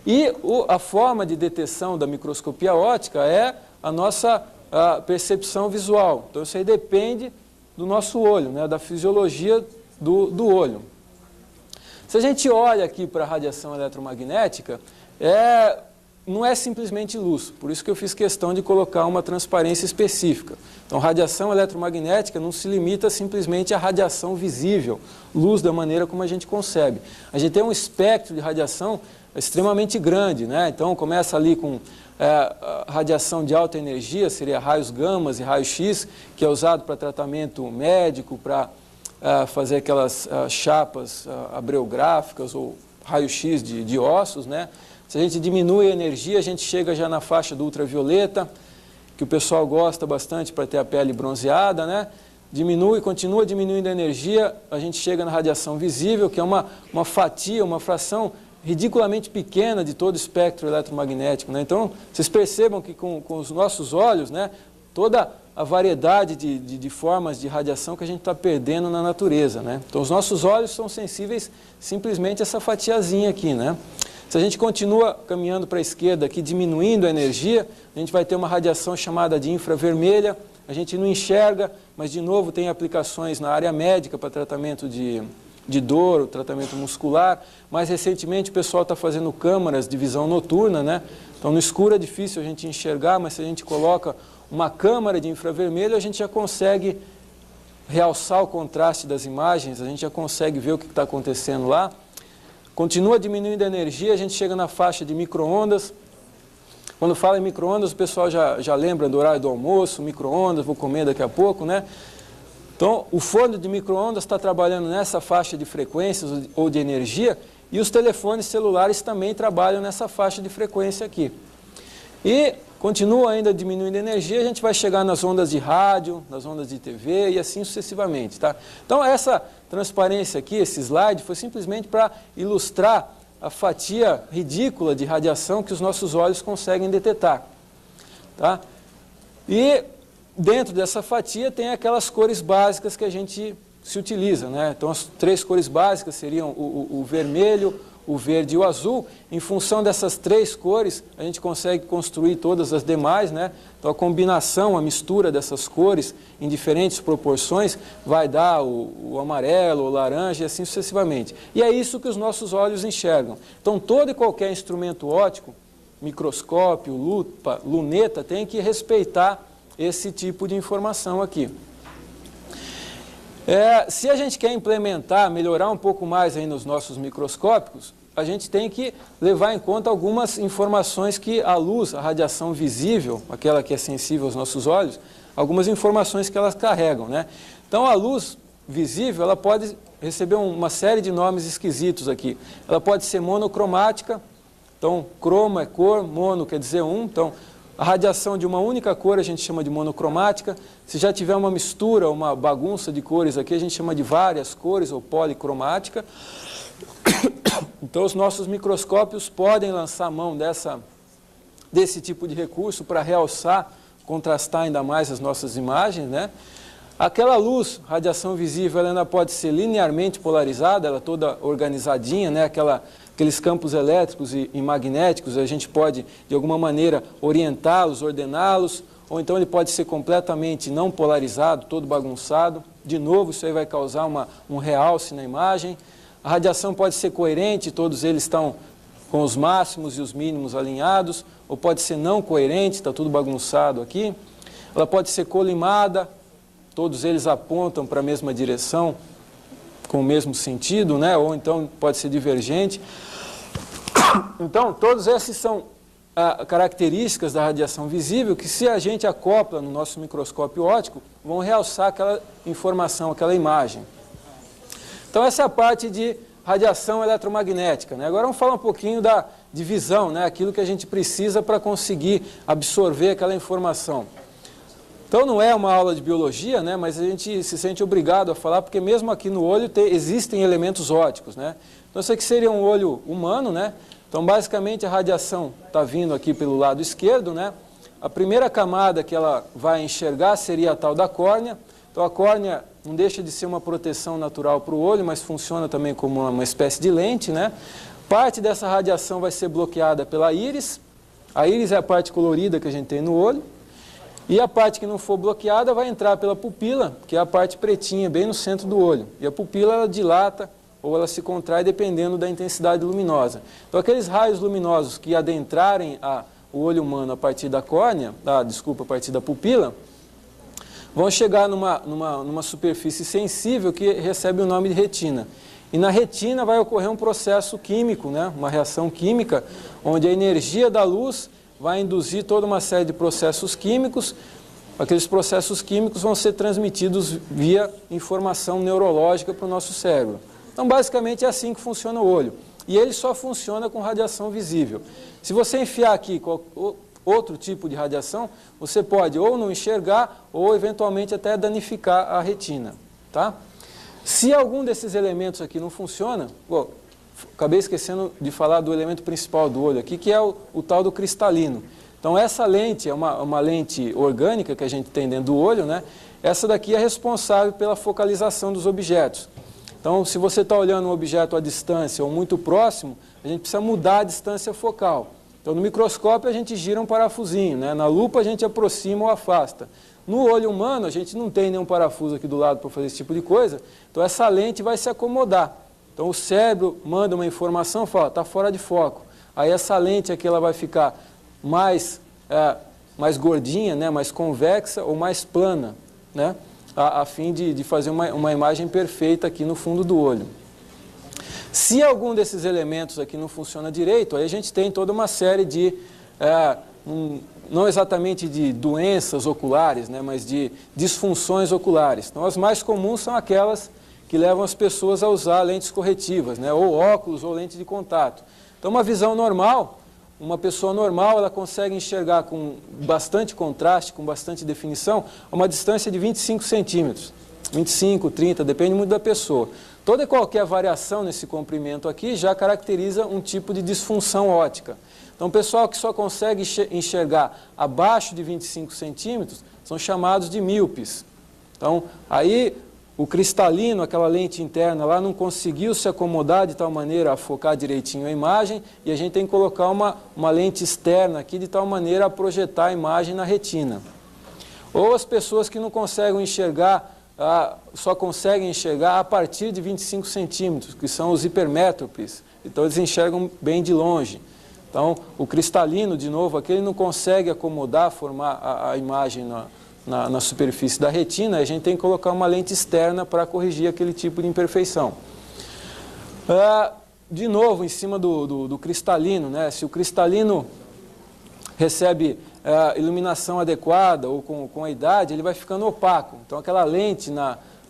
S1: E a forma de detecção da microscopia óptica é a nossa percepção visual. Então, isso aí depende do nosso olho, né? Da fisiologia do olho. Se a gente olha aqui para a radiação eletromagnética, não é simplesmente luz, por isso que eu fiz questão de colocar uma transparência específica. Então, radiação eletromagnética não se limita simplesmente à radiação visível, luz da maneira como a gente concebe. A gente tem um espectro de radiação extremamente grande, né? Então, começa ali com radiação de alta energia, seria raios gamas e raios-x, que é usado para tratamento médico, para fazer aquelas chapas abreográficas ou raio-x de ossos, né? Se a gente diminui a energia, a gente chega já na faixa do ultravioleta, que o pessoal gosta bastante para ter a pele bronzeada, né? Continua diminuindo a energia, a gente chega na radiação visível, que é uma fatia, uma fração ridiculamente pequena de todo o espectro eletromagnético, né? Então, vocês percebam que com os nossos olhos, né, toda a variedade de formas de radiação que a gente está perdendo na natureza, né? Então, os nossos olhos são sensíveis simplesmente a essa fatiazinha aqui, né? Se a gente continua caminhando para a esquerda aqui, diminuindo a energia, a gente vai ter uma radiação chamada de infravermelha. A gente não enxerga, mas de novo tem aplicações na área médica para tratamento de dor, tratamento muscular. Mais recentemente o pessoal está fazendo câmaras de visão noturna, né? Então no escuro é difícil a gente enxergar, mas se a gente coloca uma câmara de infravermelho, a gente já consegue realçar o contraste das imagens, a gente já consegue ver o que está acontecendo lá. Continua diminuindo a energia, a gente chega na faixa de micro-ondas. Quando fala em micro-ondas, o pessoal já lembra do horário do almoço, micro-ondas, vou comer daqui a pouco, né? Então, o forno de micro-ondas está trabalhando nessa faixa de frequências ou de energia, e os telefones celulares também trabalham nessa faixa de frequência aqui. E continua ainda diminuindo a energia, a gente vai chegar nas ondas de rádio, nas ondas de TV e assim sucessivamente, tá? Então, essa transparência aqui, esse slide, foi simplesmente para ilustrar a fatia ridícula de radiação que os nossos olhos conseguem detectar, tá? E dentro dessa fatia tem aquelas cores básicas que a gente se utiliza, né? Então, as três cores básicas seriam o vermelho, o verde e o azul. Em função dessas três cores, a gente consegue construir todas as demais, né? Então, a combinação, a mistura dessas cores em diferentes proporções vai dar o amarelo, o laranja e assim sucessivamente. E é isso que os nossos olhos enxergam. Então, todo e qualquer instrumento óptico, microscópio, lupa, luneta, tem que respeitar esse tipo de informação aqui. Se a gente quer implementar, melhorar um pouco mais aí nos nossos microscópicos, a gente tem que levar em conta algumas informações que a luz, a radiação visível, aquela que é sensível aos nossos olhos, algumas informações que elas carregam, né? Então, a luz visível, ela pode receber uma série de nomes esquisitos aqui. Ela pode ser monocromática, então, cromo é cor, mono quer dizer um, então, a radiação de uma única cor a gente chama de monocromática. Se já tiver uma mistura, uma bagunça de cores aqui, a gente chama de várias cores ou policromática. Então, os nossos microscópios podem lançar mão desse tipo de recurso para realçar, contrastar ainda mais as nossas imagens, né? Aquela luz, radiação visível, ela ainda pode ser linearmente polarizada, ela toda organizadinha, né? Aqueles campos elétricos e magnéticos, a gente pode, de alguma maneira, orientá-los, ordená-los, ou então ele pode ser completamente não polarizado, todo bagunçado. De novo, isso aí vai causar um realce na imagem. A radiação pode ser coerente, todos eles estão com os máximos e os mínimos alinhados, ou pode ser não coerente, está tudo bagunçado aqui. Ela pode ser colimada, todos eles apontam para a mesma direção, com o mesmo sentido, né? Ou então pode ser divergente. Então, todos esses são características da radiação visível que, se a gente acopla no nosso microscópio óptico, vão realçar aquela informação, aquela imagem. Então, essa é a parte de radiação eletromagnética, né? Agora vamos falar um pouquinho de visão, né? Aquilo que a gente precisa para conseguir absorver aquela informação. Então não é uma aula de biologia, né? Mas a gente se sente obrigado a falar, porque mesmo aqui no olho existem elementos ópticos, né? Então isso aqui seria um olho humano, né? Então basicamente a radiação está vindo aqui pelo lado esquerdo, né? A primeira camada que ela vai enxergar seria a tal da córnea. Então a córnea não deixa de ser uma proteção natural para o olho, mas funciona também como uma espécie de lente, né? Parte dessa radiação vai ser bloqueada pela íris. A íris é a parte colorida que a gente tem no olho. E a parte que não for bloqueada vai entrar pela pupila, que é a parte pretinha, bem no centro do olho. E a pupila ela dilata ou ela se contrai dependendo da intensidade luminosa. Então aqueles raios luminosos que adentrarem o olho humano a partir da córnea, a partir da pupila, vão chegar numa superfície sensível que recebe o nome de retina. E na retina vai ocorrer um processo químico, né? Uma reação química, onde a energia da luz vai induzir toda uma série de processos químicos. Aqueles processos químicos vão ser transmitidos via informação neurológica para o nosso cérebro. Então, basicamente, é assim que funciona o olho. E ele só funciona com radiação visível. Se você enfiar aqui outro tipo de radiação, você pode ou não enxergar ou, eventualmente, até danificar a retina. Tá? Se algum desses elementos aqui não funciona, acabei esquecendo de falar do elemento principal do olho aqui, que é o tal do cristalino. Então essa lente é uma lente orgânica que a gente tem dentro do olho, né? Essa daqui é responsável pela focalização dos objetos. Então se você está olhando um objeto à distância ou muito próximo, a gente precisa mudar a distância focal. Então no microscópio a gente gira um parafusinho, né? Na lupa a gente aproxima ou afasta. No olho humano, a gente não tem nenhum parafuso aqui do lado para fazer esse tipo de coisa, então essa lente vai se acomodar. Então o cérebro manda uma informação e fala, está fora de foco. Aí essa lente aqui ela vai ficar mais gordinha, né, mais convexa ou mais plana, né, a fim de fazer uma imagem perfeita aqui no fundo do olho. Se algum desses elementos aqui não funciona direito, aí a gente tem toda uma série de... não exatamente de doenças oculares, né, mas de disfunções oculares. Então, as mais comuns são aquelas que levam as pessoas a usar lentes corretivas, né, ou óculos ou lente de contato. Então, uma visão normal, uma pessoa normal, ela consegue enxergar com bastante contraste, com bastante definição, a uma distância de 25 centímetros. 25, 30, depende muito da pessoa. Toda e qualquer variação nesse comprimento aqui já caracteriza um tipo de disfunção óptica. Então, o pessoal que só consegue enxergar abaixo de 25 centímetros são chamados de míopes. Então, aí o cristalino, aquela lente interna lá, não conseguiu se acomodar de tal maneira a focar direitinho a imagem e a gente tem que colocar uma lente externa aqui de tal maneira a projetar a imagem na retina. Ou as pessoas que não conseguem enxergar, só conseguem enxergar a partir de 25 centímetros, que são os hipermétropes. Então, eles enxergam bem de longe. Então, o cristalino, de novo, aqui ele não consegue acomodar, formar a imagem na superfície da retina, a gente tem que colocar uma lente externa para corrigir aquele tipo de imperfeição. De novo, em cima do cristalino, né? Se o cristalino recebe iluminação adequada ou com a idade, ele vai ficando opaco. Então, aquela lente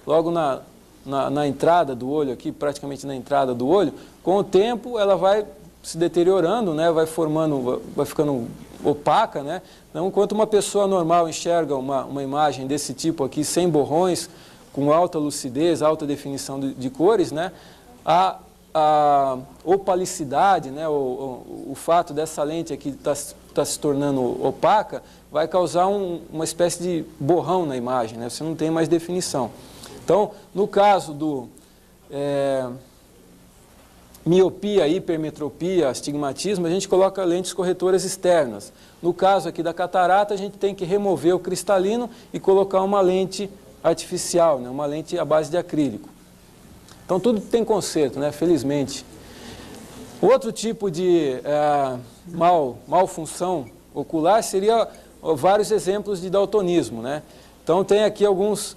S1: logo na entrada do olho, aqui praticamente na entrada do olho, com o tempo ela vai se deteriorando, né, vai ficando opaca, né? Então, enquanto uma pessoa normal enxerga uma imagem desse tipo aqui, sem borrões, com alta lucidez, alta definição de cores, né, a opalicidade, né, o fato dessa lente aqui tá se tornando opaca, vai causar uma espécie de borrão na imagem, né? Você não tem mais definição. Então, no caso do miopia, hipermetropia, astigmatismo, a gente coloca lentes corretoras externas. No caso aqui da catarata, a gente tem que remover o cristalino e colocar uma lente artificial, né? Uma lente à base de acrílico. Então tudo tem conserto, né? Felizmente. Outro tipo de malfunção ocular seria vários exemplos de daltonismo, né? Então tem aqui alguns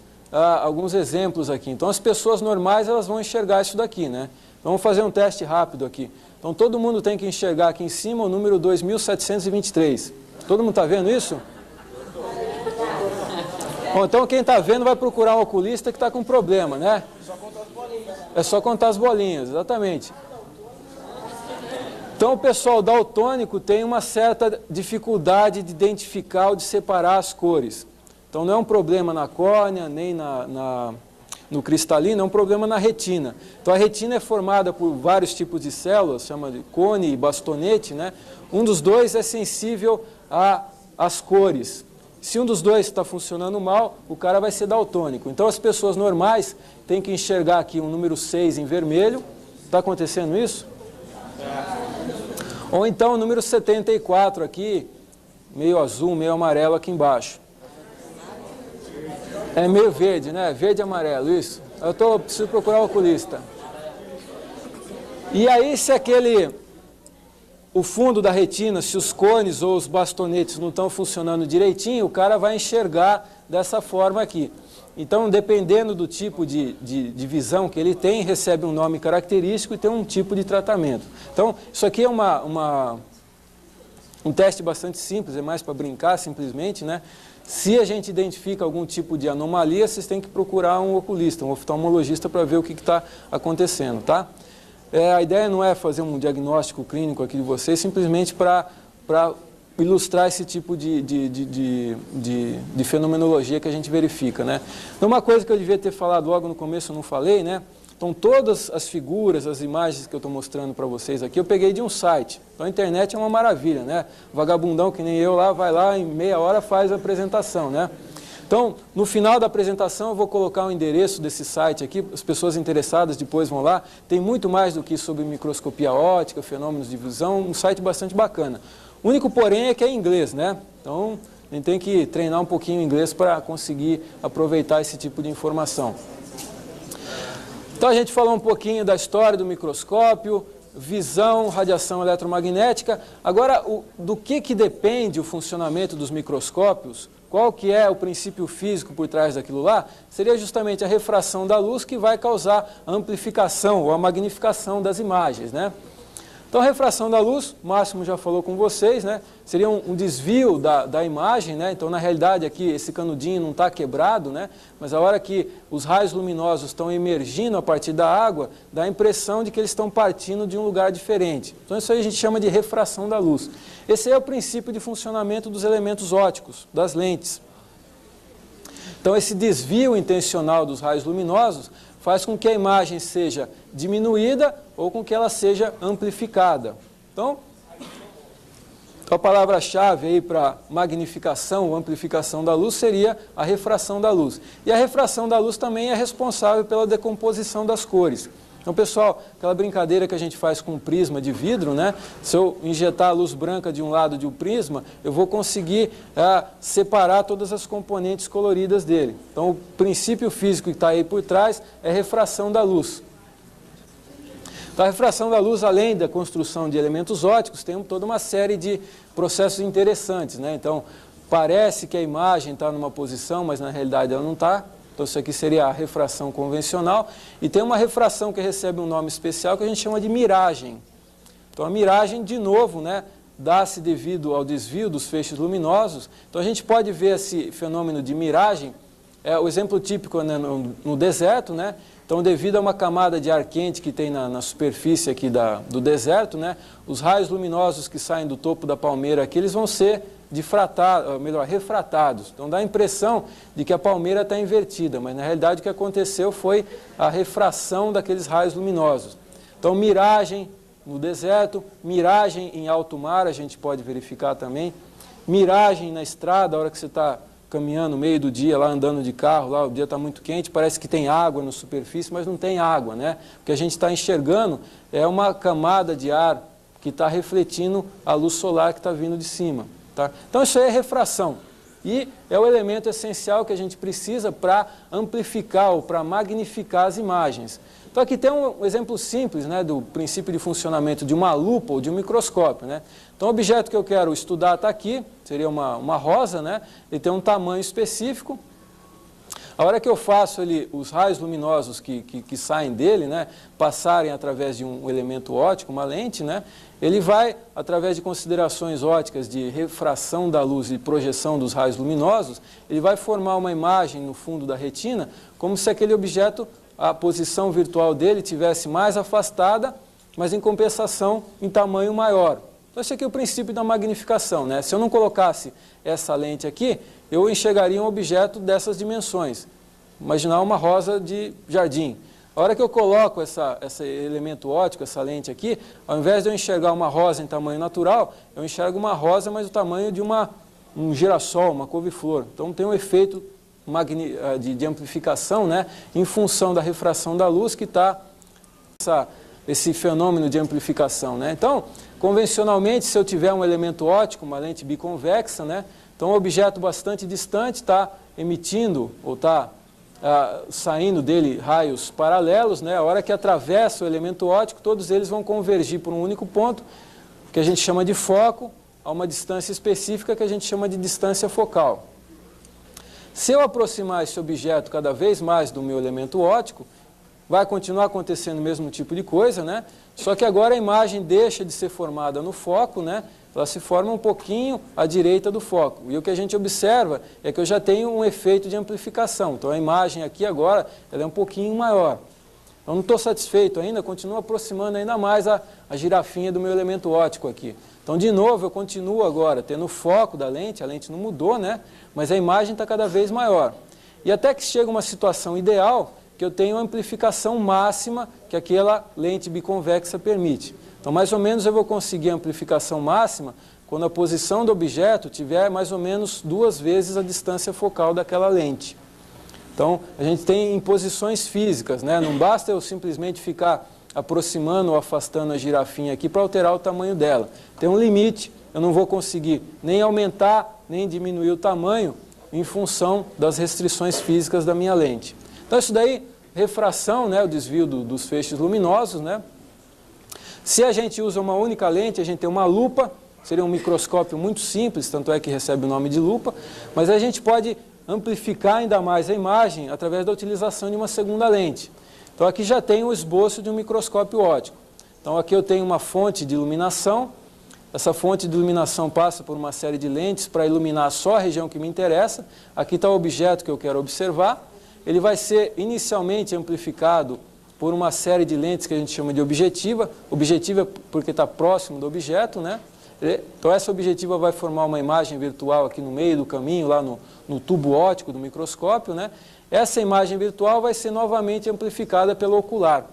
S1: exemplos aqui. Então as pessoas normais elas vão enxergar isso daqui, né? Então, vamos fazer um teste rápido aqui. Então, todo mundo tem que enxergar aqui em cima o número 2723. Todo mundo está vendo isso? Bom, então, quem está vendo vai procurar um oculista que está com problema, né? É só contar as bolinhas, exatamente. Então, o pessoal daltônico tem uma certa dificuldade de identificar ou de separar as cores. Então, não é um problema na córnea, nem no cristalino, é um problema na retina. Então, a retina é formada por vários tipos de células, chama de cone e bastonete, né? Um dos dois é sensível às cores. Se um dos dois está funcionando mal, o cara vai ser daltônico. Então, as pessoas normais têm que enxergar aqui um número 6 em vermelho. Está acontecendo isso? Ou então o número 74 aqui, meio azul, meio amarelo aqui embaixo. É meio verde, né? Verde e amarelo, isso. Preciso procurar o oculista. E aí, se o fundo da retina, se os cones ou os bastonetes não estão funcionando direitinho, o cara vai enxergar dessa forma aqui. Então, dependendo do tipo de visão que ele tem, recebe um nome característico e tem um tipo de tratamento. Então, isso aqui é um teste bastante simples, é mais para brincar simplesmente, né? Se a gente identifica algum tipo de anomalia, vocês têm que procurar um oculista, um oftalmologista para ver o que está acontecendo, tá? A ideia não é fazer um diagnóstico clínico aqui de vocês, simplesmente para ilustrar esse tipo de fenomenologia que a gente verifica, né? Então, uma coisa que eu devia ter falado logo no começo, eu não falei, né? Então, todas as figuras, as imagens que eu estou mostrando para vocês aqui, eu peguei de um site. Então, a internet é uma maravilha, né? Vagabundão que nem eu lá, vai lá, em meia hora faz a apresentação, né? Então, no final da apresentação, eu vou colocar o endereço desse site aqui, as pessoas interessadas depois vão lá. Tem muito mais do que sobre microscopia óptica, fenômenos de visão, um site bastante bacana. O único porém é que é em inglês, né? Então, a gente tem que treinar um pouquinho o inglês para conseguir aproveitar esse tipo de informação. Então, a gente falou um pouquinho da história do microscópio, visão, radiação eletromagnética. Agora, do que depende o funcionamento dos microscópios? Qual que é o princípio físico por trás daquilo lá? Seria justamente a refração da luz que vai causar a amplificação ou a magnificação das imagens, né? Então, a refração da luz, o Máximo já falou com vocês, né? Seria um desvio da imagem, né? Então, na realidade, aqui esse canudinho não está quebrado, né? Mas a hora que os raios luminosos estão emergindo a partir da água, dá a impressão de que eles estão partindo de um lugar diferente. Então, isso aí a gente chama de refração da luz. Esse é o princípio de funcionamento dos elementos ópticos, das lentes. Então, esse desvio intencional dos raios luminosos faz com que a imagem seja diminuída ou com que ela seja amplificada. Então, a palavra-chave aí para magnificação ou amplificação da luz seria a refração da luz. E a refração da luz também é responsável pela decomposição das cores. Então, pessoal, aquela brincadeira que a gente faz com um prisma de vidro, né? Se eu injetar a luz branca de um lado de um prisma, eu vou conseguir separar todas as componentes coloridas dele. Então, o princípio físico que está aí por trás é a refração da luz. Então, a refração da luz, além da construção de elementos ópticos, tem toda uma série de processos interessantes, né? Então, parece que a imagem está numa posição, mas na realidade ela não está. Então, isso aqui seria a refração convencional. E tem uma refração que recebe um nome especial que a gente chama de miragem. Então, a miragem, de novo, né, dá-se devido ao desvio dos feixes luminosos. Então, a gente pode ver esse fenômeno de miragem, o exemplo típico, né, no deserto, né? Então, devido a uma camada de ar quente que tem na superfície aqui do deserto, né, os raios luminosos que saem do topo da palmeira aqui, eles vão ser refratados. Então, dá a impressão de que a palmeira está invertida, mas na realidade o que aconteceu foi a refração daqueles raios luminosos. Então, miragem no deserto, miragem em alto mar, a gente pode verificar também, miragem na estrada, a hora que você está caminhando no meio do dia, lá andando de carro, lá o dia está muito quente, parece que tem água na superfície, mas não tem água, né? O que a gente está enxergando é uma camada de ar que está refletindo a luz solar que está vindo de cima. Tá? Então, isso aí é refração. E é o elemento essencial que a gente precisa para amplificar ou para magnificar as imagens. Então, aqui tem um exemplo simples, né, do princípio de funcionamento de uma lupa ou de um microscópio, né? Então, o objeto que eu quero estudar está aqui, seria uma rosa, né? Ele tem um tamanho específico. A hora que eu faço os raios luminosos que saem dele, né, passarem através de um elemento óptico, uma lente, né, ele vai, através de considerações ópticas de refração da luz e projeção dos raios luminosos, ele vai formar uma imagem no fundo da retina, como se aquele objeto, a posição virtual dele tivesse mais afastada mas em compensação em tamanho maior. Então esse aqui é o princípio da magnificação, né? Se eu não colocasse essa lente aqui, eu enxergaria um objeto dessas dimensões. Imaginar uma rosa de jardim. A hora que eu coloco esse elemento óptico, essa lente aqui, ao invés de eu enxergar uma rosa em tamanho natural, eu enxergo uma rosa, mas do tamanho de um girassol, uma couve-flor. Então tem um efeito de amplificação, né, em função da refração da luz que está esse fenômeno de amplificação, né? Então, convencionalmente, se eu tiver um elemento óptico, uma lente biconvexa, né, então um objeto bastante distante está emitindo ou está saindo dele raios paralelos, né? A hora que atravessa o elemento óptico, todos eles vão convergir por um único ponto, que a gente chama de foco, a uma distância específica que a gente chama de distância focal. Se eu aproximar esse objeto cada vez mais do meu elemento óptico, vai continuar acontecendo o mesmo tipo de coisa, né? Só que agora a imagem deixa de ser formada no foco, né? Ela se forma um pouquinho à direita do foco. E o que a gente observa é que eu já tenho um efeito de amplificação. Então a imagem aqui agora ela é um pouquinho maior. Eu não estou satisfeito ainda, continuo aproximando ainda mais a girafinha do meu elemento óptico aqui. Então, de novo, eu continuo agora tendo o foco da lente, a lente não mudou, né? Mas a imagem está cada vez maior. E até que chega uma situação ideal, que eu tenho a amplificação máxima que aquela lente biconvexa permite. Então, mais ou menos, eu vou conseguir a amplificação máxima quando a posição do objeto tiver mais ou menos 2 vezes a distância focal daquela lente. Então, a gente tem em posições físicas, né? Não basta eu simplesmente ficar aproximando ou afastando a girafinha aqui para alterar o tamanho dela. Tem um limite, eu não vou conseguir nem aumentar, nem diminuir o tamanho em função das restrições físicas da minha lente. Então, isso daí, refração, né? O desvio dos feixes luminosos, né? Se a gente usa uma única lente, a gente tem uma lupa, seria um microscópio muito simples, tanto é que recebe o nome de lupa, mas a gente pode amplificar ainda mais a imagem através da utilização de uma segunda lente. Então aqui já tem o esboço de um microscópio óptico. Então aqui eu tenho uma fonte de iluminação, essa fonte de iluminação passa por uma série de lentes para iluminar só a região que me interessa. Aqui está o objeto que eu quero observar, ele vai ser inicialmente amplificado por uma série de lentes que a gente chama de objetiva. Objetiva porque está próximo do objeto, né? Então essa objetiva vai formar uma imagem virtual aqui no meio do caminho, lá no tubo óptico do microscópio, né? Essa imagem virtual vai ser novamente amplificada pelo ocular,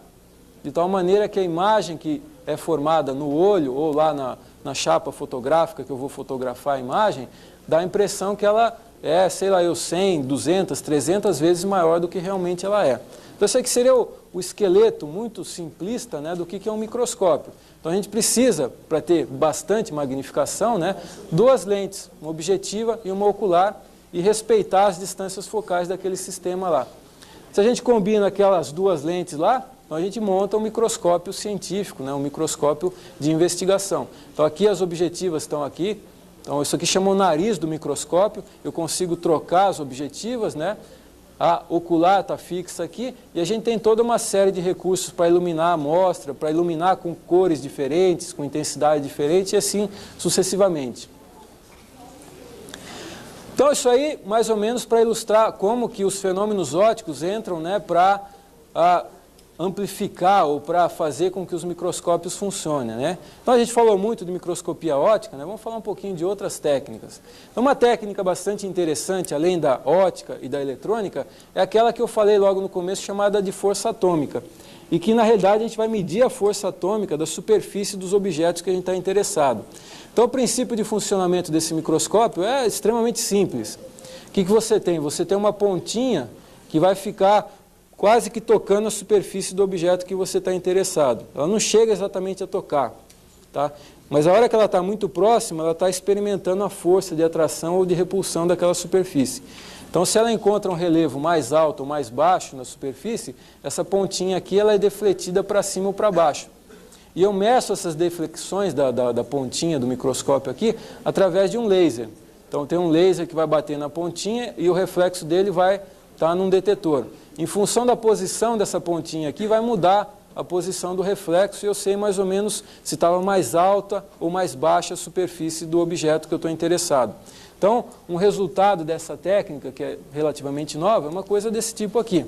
S1: de tal maneira que a imagem que é formada no olho ou lá na chapa fotográfica que eu vou fotografar a imagem, dá a impressão que ela é, sei lá, 100, 200, 300 vezes maior do que realmente ela é. Então esse aqui seria o esqueleto muito simplista, né, do que é um microscópio. Então a gente precisa, para ter bastante magnificação, né, 2 lentes, uma objetiva e uma ocular, e respeitar as distâncias focais daquele sistema lá. Se a gente combina aquelas 2 lentes lá, então a gente monta um microscópio científico, né, um microscópio de investigação. Então aqui as objetivas estão aqui. Então isso aqui chama o nariz do microscópio, eu consigo trocar as objetivas, né? A ocular está fixa aqui e a gente tem toda uma série de recursos para iluminar a amostra, para iluminar com cores diferentes, com intensidade diferente e assim sucessivamente. Então isso aí mais ou menos para ilustrar como que os fenômenos ópticos entram, né, para amplificar ou para fazer com que os microscópios funcionem, né? Então a gente falou muito de microscopia óptica, né? Vamos falar um pouquinho de outras técnicas. Então, uma técnica bastante interessante, além da óptica e da eletrônica, é aquela que eu falei logo no começo, chamada de força atômica, e que na realidade a gente vai medir a força atômica da superfície dos objetos que a gente está interessado. Então o princípio de funcionamento desse microscópio é extremamente simples. O que você tem? Você tem uma pontinha que vai ficar quase que tocando a superfície do objeto que você está interessado. Ela não chega exatamente a tocar, tá? Mas a hora que ela está muito próxima, ela está experimentando a força de atração ou de repulsão daquela superfície. Então, se ela encontra um relevo mais alto ou mais baixo na superfície, essa pontinha aqui ela é defletida para cima ou para baixo. E eu meço essas deflexões da pontinha do microscópio aqui através de um laser. Então, tem um laser que vai bater na pontinha e o reflexo dele vai estar num detetor. Em função da posição dessa pontinha aqui, vai mudar a posição do reflexo e eu sei mais ou menos se estava mais alta ou mais baixa a superfície do objeto que eu estou interessado. Então, um resultado dessa técnica, que é relativamente nova, é uma coisa desse tipo aqui.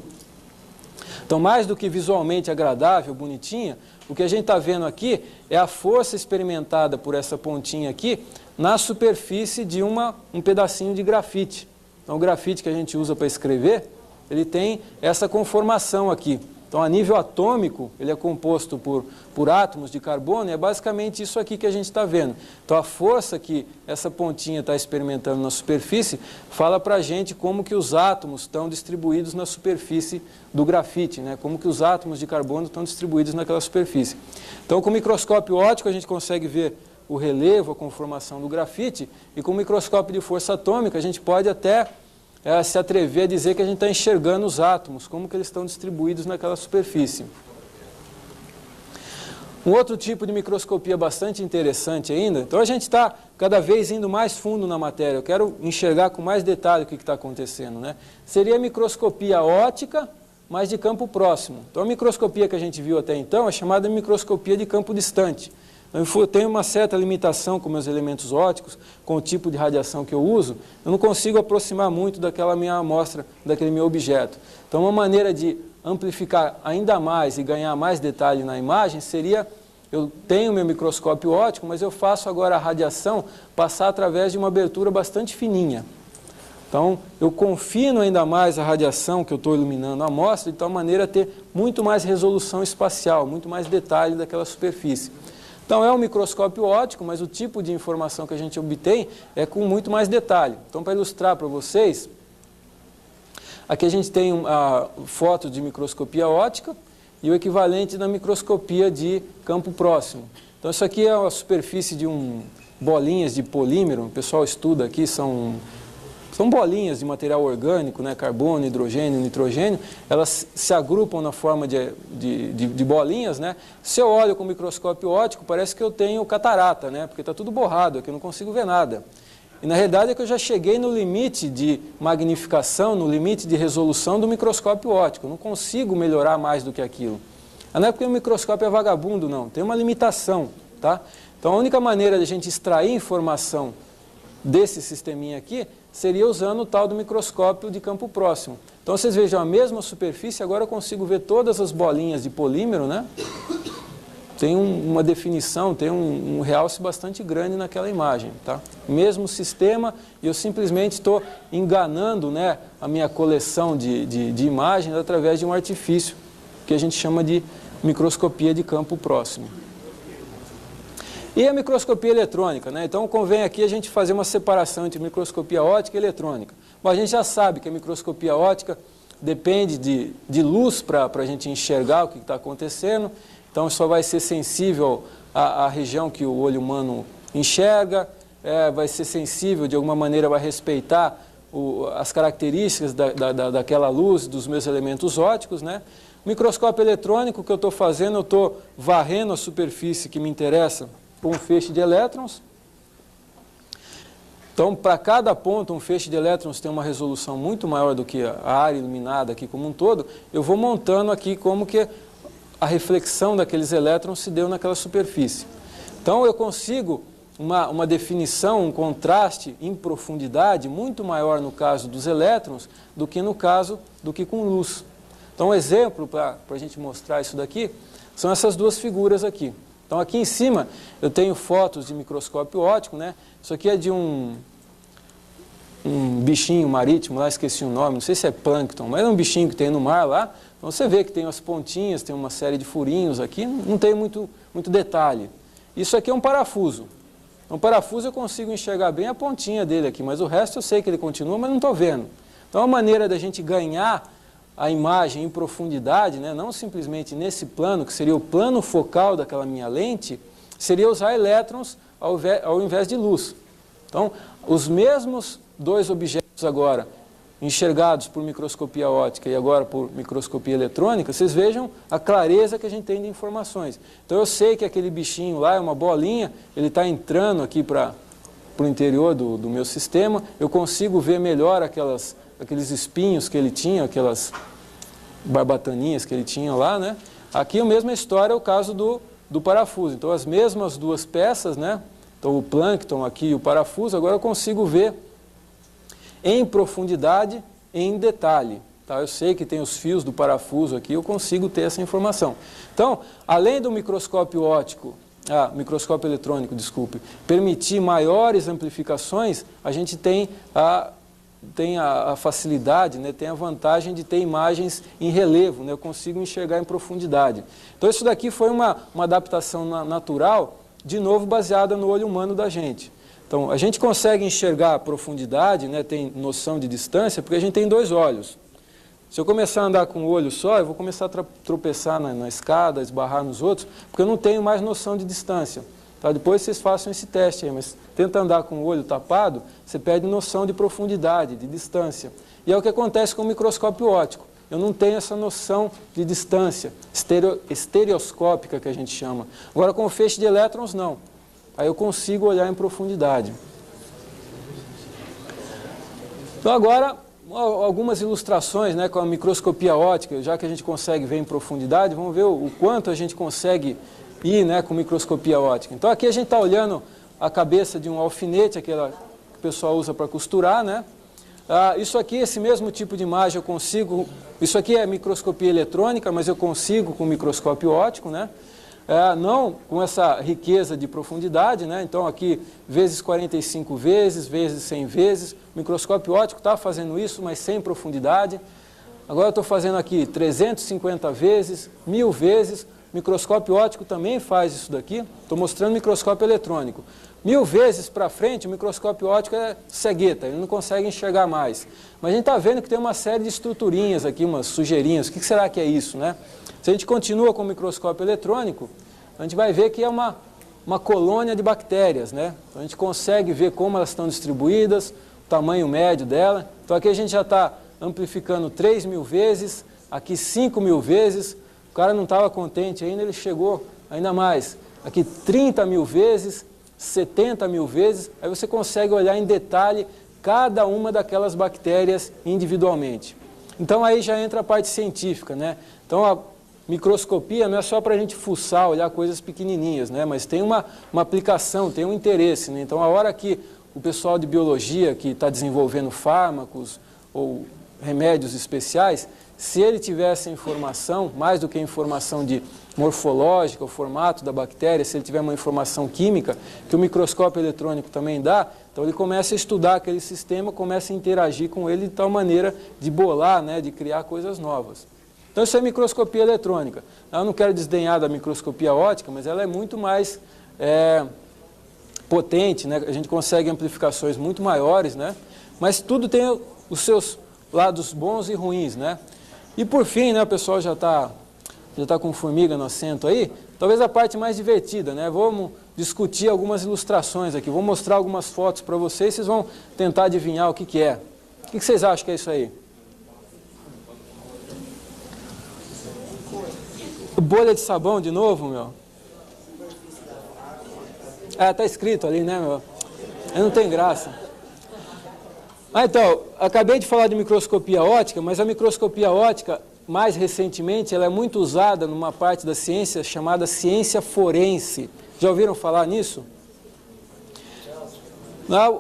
S1: Então, mais do que visualmente agradável, bonitinha, o que a gente está vendo aqui é a força experimentada por essa pontinha aqui na superfície de um pedacinho de grafite. Então, o grafite que a gente usa para escrever, ele tem essa conformação aqui. Então, a nível atômico, ele é composto por átomos de carbono, e é basicamente isso aqui que a gente está vendo. Então, a força que essa pontinha está experimentando na superfície fala para a gente como que os átomos estão distribuídos na superfície do grafite, né? Como que os átomos de carbono estão distribuídos naquela superfície. Então, com o microscópio óptico, a gente consegue ver o relevo, a conformação do grafite, e com o microscópio de força atômica, a gente pode até se atrever a dizer que a gente está enxergando os átomos, como que eles estão distribuídos naquela superfície. Um outro tipo de microscopia bastante interessante ainda, então a gente está cada vez indo mais fundo na matéria, eu quero enxergar com mais detalhe o que está acontecendo, né? Seria a microscopia óptica, mas de campo próximo. Então a microscopia que a gente viu até então é chamada de microscopia de campo distante. Então, eu tenho uma certa limitação com meus elementos ópticos, com o tipo de radiação que eu uso, eu não consigo aproximar muito daquela minha amostra, daquele meu objeto. Então, uma maneira de amplificar ainda mais e ganhar mais detalhe na imagem seria, eu tenho meu microscópio óptico, mas eu faço agora a radiação passar através de uma abertura bastante fininha. Então, eu confino ainda mais a radiação que eu estou iluminando a amostra, de tal maneira a ter muito mais resolução espacial, muito mais detalhe daquela superfície. Então, é um microscópio óptico, mas o tipo de informação que a gente obtém é com muito mais detalhe. Então, para ilustrar para vocês, aqui a gente tem foto de microscopia óptica e o equivalente da microscopia de campo próximo. Então, isso aqui é a superfície de bolinhas de polímero, o pessoal estuda aqui, são bolinhas de material orgânico, né, carbono, hidrogênio, nitrogênio, elas se agrupam na forma de bolinhas, né? Se eu olho com o microscópio óptico, parece que eu tenho catarata, né? Porque está tudo borrado, aqui eu não consigo ver nada. E na realidade é que eu já cheguei no limite de magnificação, no limite de resolução do microscópio óptico, eu não consigo melhorar mais do que aquilo. Não é porque o microscópio é vagabundo, não, tem uma limitação, tá? Então a única maneira de a gente extrair informação desse sisteminha aqui seria usando o tal do microscópio de campo próximo. Então vocês vejam a mesma superfície, agora eu consigo ver todas as bolinhas de polímero, né? Tem uma definição, tem um realce bastante grande naquela imagem, tá? Mesmo sistema, e eu simplesmente estou enganando, né, a minha coleção de imagens através de um artifício, que a gente chama de microscopia de campo próximo. E a microscopia eletrônica, né? Então convém aqui a gente fazer uma separação entre microscopia óptica e eletrônica. Bom, a gente já sabe que a microscopia óptica depende de luz para a gente enxergar o que está acontecendo, então só vai ser sensível à região que o olho humano enxerga, vai ser sensível, de alguma maneira vai respeitar as características daquela luz, dos meus elementos ópticos, né? O microscópio eletrônico que eu estou fazendo, eu estou varrendo a superfície que me interessa com um feixe de elétrons. Então, para cada ponto, um feixe de elétrons tem uma resolução muito maior do que a área iluminada aqui como um todo. Eu vou montando aqui como que a reflexão daqueles elétrons se deu naquela superfície. Então, eu consigo uma definição, um contraste em profundidade muito maior no caso dos elétrons do que com luz. Então, um exemplo para a gente mostrar isso daqui são essas duas figuras aqui. Então, aqui em cima, eu tenho fotos de microscópio óptico, né? Isso aqui é de um bichinho marítimo, lá esqueci o nome, não sei se é plâncton, mas é um bichinho que tem no mar lá. Então, você vê que tem as pontinhas, tem uma série de furinhos aqui, não tem muito detalhe. Isso aqui é um parafuso. Um parafuso eu consigo enxergar bem a pontinha dele aqui, mas o resto eu sei que ele continua, mas não estou vendo. Então, a maneira da gente ganhar a imagem em profundidade, né, não simplesmente nesse plano, que seria o plano focal daquela minha lente, seria usar elétrons ao invés de luz. Então, os mesmos dois objetos agora, enxergados por microscopia óptica e agora por microscopia eletrônica, vocês vejam a clareza que a gente tem de informações. Então, eu sei que aquele bichinho lá é uma bolinha, ele está entrando aqui para o interior do meu sistema, eu consigo ver melhor aqueles espinhos que ele tinha, aquelas barbataninhas que ele tinha lá, né? Aqui a mesma história é o caso do parafuso. Então, as mesmas duas peças, né? Então, o plâncton aqui e o parafuso, agora eu consigo ver em profundidade, em detalhe. tá? Eu sei que tem os fios do parafuso aqui, eu consigo ter essa informação. Então, além do microscópio óptico, microscópio eletrônico, desculpe, permitir maiores amplificações, a gente tem a facilidade, né, tem a vantagem de ter imagens em relevo, né, eu consigo enxergar em profundidade. Então isso daqui foi uma adaptação natural, de novo baseada no olho humano da gente. Então a gente consegue enxergar a profundidade, né, tem noção de distância, porque a gente tem dois olhos. Se eu começar a andar com o olho só, eu vou começar a tropeçar na escada, esbarrar nos outros, porque eu não tenho mais noção de distância. Tá? Depois vocês façam esse teste aí, mas tenta andar com o olho tapado, você perde noção de profundidade, de distância. E é o que acontece com o microscópio óptico. Eu não tenho essa noção de distância, estereoscópica que a gente chama. Agora com o feixe de elétrons, não. Aí eu consigo olhar em profundidade. Então agora, algumas ilustrações, né, com a microscopia óptica, já que a gente consegue ver em profundidade, vamos ver o quanto a gente consegue ir, né, com microscopia óptica. Então aqui a gente está olhando a cabeça de um alfinete, aquela que o pessoal usa para costurar, né? Isso aqui, esse mesmo tipo de imagem eu consigo, isso aqui é microscopia eletrônica, mas eu consigo com microscópio óptico, né? Não com essa riqueza de profundidade, né? Então aqui vezes 45 vezes, vezes 100 vezes, o microscópio óptico está fazendo isso, mas sem profundidade. Agora eu estou fazendo aqui 350 vezes, 1000 vezes, o microscópio óptico também faz isso daqui, estou mostrando o microscópio eletrônico. 1000 vezes para frente, o microscópio óptico é cegueta, ele não consegue enxergar mais. Mas a gente está vendo que tem uma série de estruturinhas aqui, umas sujeirinhas, o que será que é isso, né? Se a gente continua com o microscópio eletrônico, a gente vai ver que é uma colônia de bactérias, né? Então a gente consegue ver como elas estão distribuídas, o tamanho médio dela. Então aqui a gente já está amplificando 3000 vezes, aqui 5000 vezes. O cara não estava contente ainda, ele chegou ainda mais. Aqui 30.000 vezes, 70.000 vezes, aí você consegue olhar em detalhe cada uma daquelas bactérias individualmente. Então aí já entra a parte científica, né? Então a microscopia não é só para a gente fuçar, olhar coisas pequenininhas, né? Mas tem uma aplicação, tem um interesse, né? Então a hora que o pessoal de biologia que está desenvolvendo fármacos ou remédios especiais, se ele tivesse informação, mais do que informação de morfológica, o formato da bactéria, se ele tiver uma informação química, que o microscópio eletrônico também dá, então ele começa a estudar aquele sistema, começa a interagir com ele de tal maneira de bolar, né, de criar coisas novas. Então isso é microscopia eletrônica. Eu não quero desdenhar da microscopia óptica, mas ela é muito mais potente, né? A gente consegue amplificações muito maiores, né? Mas tudo tem os seus lados bons e ruins, né? E por fim, né, o pessoal já tá com formiga no assento aí, talvez a parte mais divertida, né? Vamos discutir algumas ilustrações aqui, vou mostrar algumas fotos para vocês, vocês vão tentar adivinhar o que que é. O que vocês acham que é isso aí? Bolha de sabão de novo, meu? Tá escrito ali, né, meu? Não tem graça. Então, acabei de falar de microscopia óptica, mas a microscopia óptica, mais recentemente, ela é muito usada numa parte da ciência chamada ciência forense. Já ouviram falar nisso?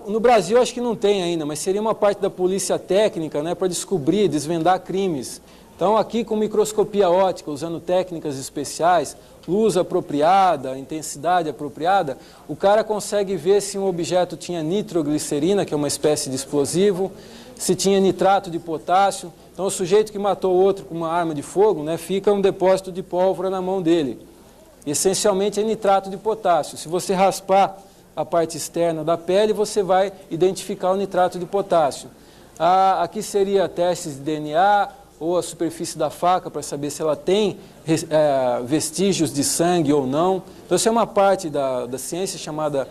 S1: No Brasil, acho que não tem ainda, mas seria uma parte da polícia técnica, né, para descobrir, desvendar crimes. Então, aqui com microscopia óptica, usando técnicas especiais, luz apropriada, intensidade apropriada, o cara consegue ver se um objeto tinha nitroglicerina, que é uma espécie de explosivo, se tinha nitrato de potássio. Então, o sujeito que matou o outro com uma arma de fogo, né, fica um depósito de pólvora na mão dele. Essencialmente é nitrato de potássio. Se você raspar a parte externa da pele, você vai identificar o nitrato de potássio. Aqui seria testes de DNA, ou a superfície da faca para saber se ela tem vestígios de sangue ou não. Então, isso é uma parte da ciência chamada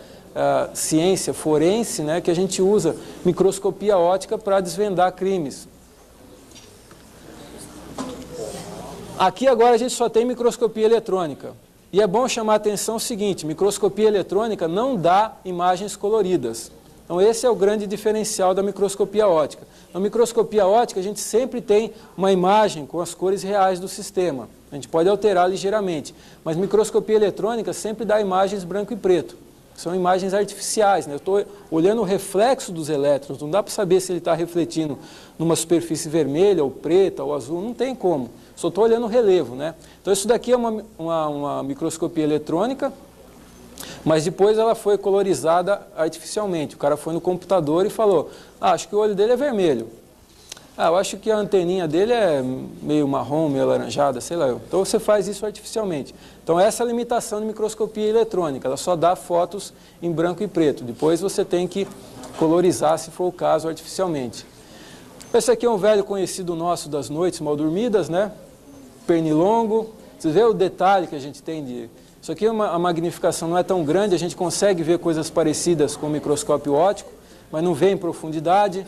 S1: ciência forense, né, que a gente usa microscopia óptica para desvendar crimes. Aqui agora a gente só tem microscopia eletrônica. E é bom chamar a atenção o seguinte, microscopia eletrônica não dá imagens coloridas. Então esse é o grande diferencial da microscopia óptica. Na microscopia óptica a gente sempre tem uma imagem com as cores reais do sistema. A gente pode alterar ligeiramente, mas microscopia eletrônica sempre dá imagens branco e preto. São imagens artificiais, né? Eu estou olhando o reflexo dos elétrons, não dá para saber se ele está refletindo numa superfície vermelha, ou preta, ou azul, não tem como. Só estou olhando o relevo, né? Então isso daqui é uma microscopia eletrônica, mas depois ela foi colorizada artificialmente. O cara foi no computador e falou, acho que o olho dele é vermelho. Eu acho que a anteninha dele é meio marrom, meio alaranjada, sei lá. Então você faz isso artificialmente. Então essa é a limitação de microscopia eletrônica, ela só dá fotos em branco e preto. Depois você tem que colorizar, se for o caso, artificialmente. Esse aqui é um velho conhecido nosso das noites mal dormidas, né? Pernilongo. Vocês veem o detalhe que a gente tem de... Isso aqui, a magnificação não é tão grande, a gente consegue ver coisas parecidas com o microscópio óptico, mas não vê em profundidade.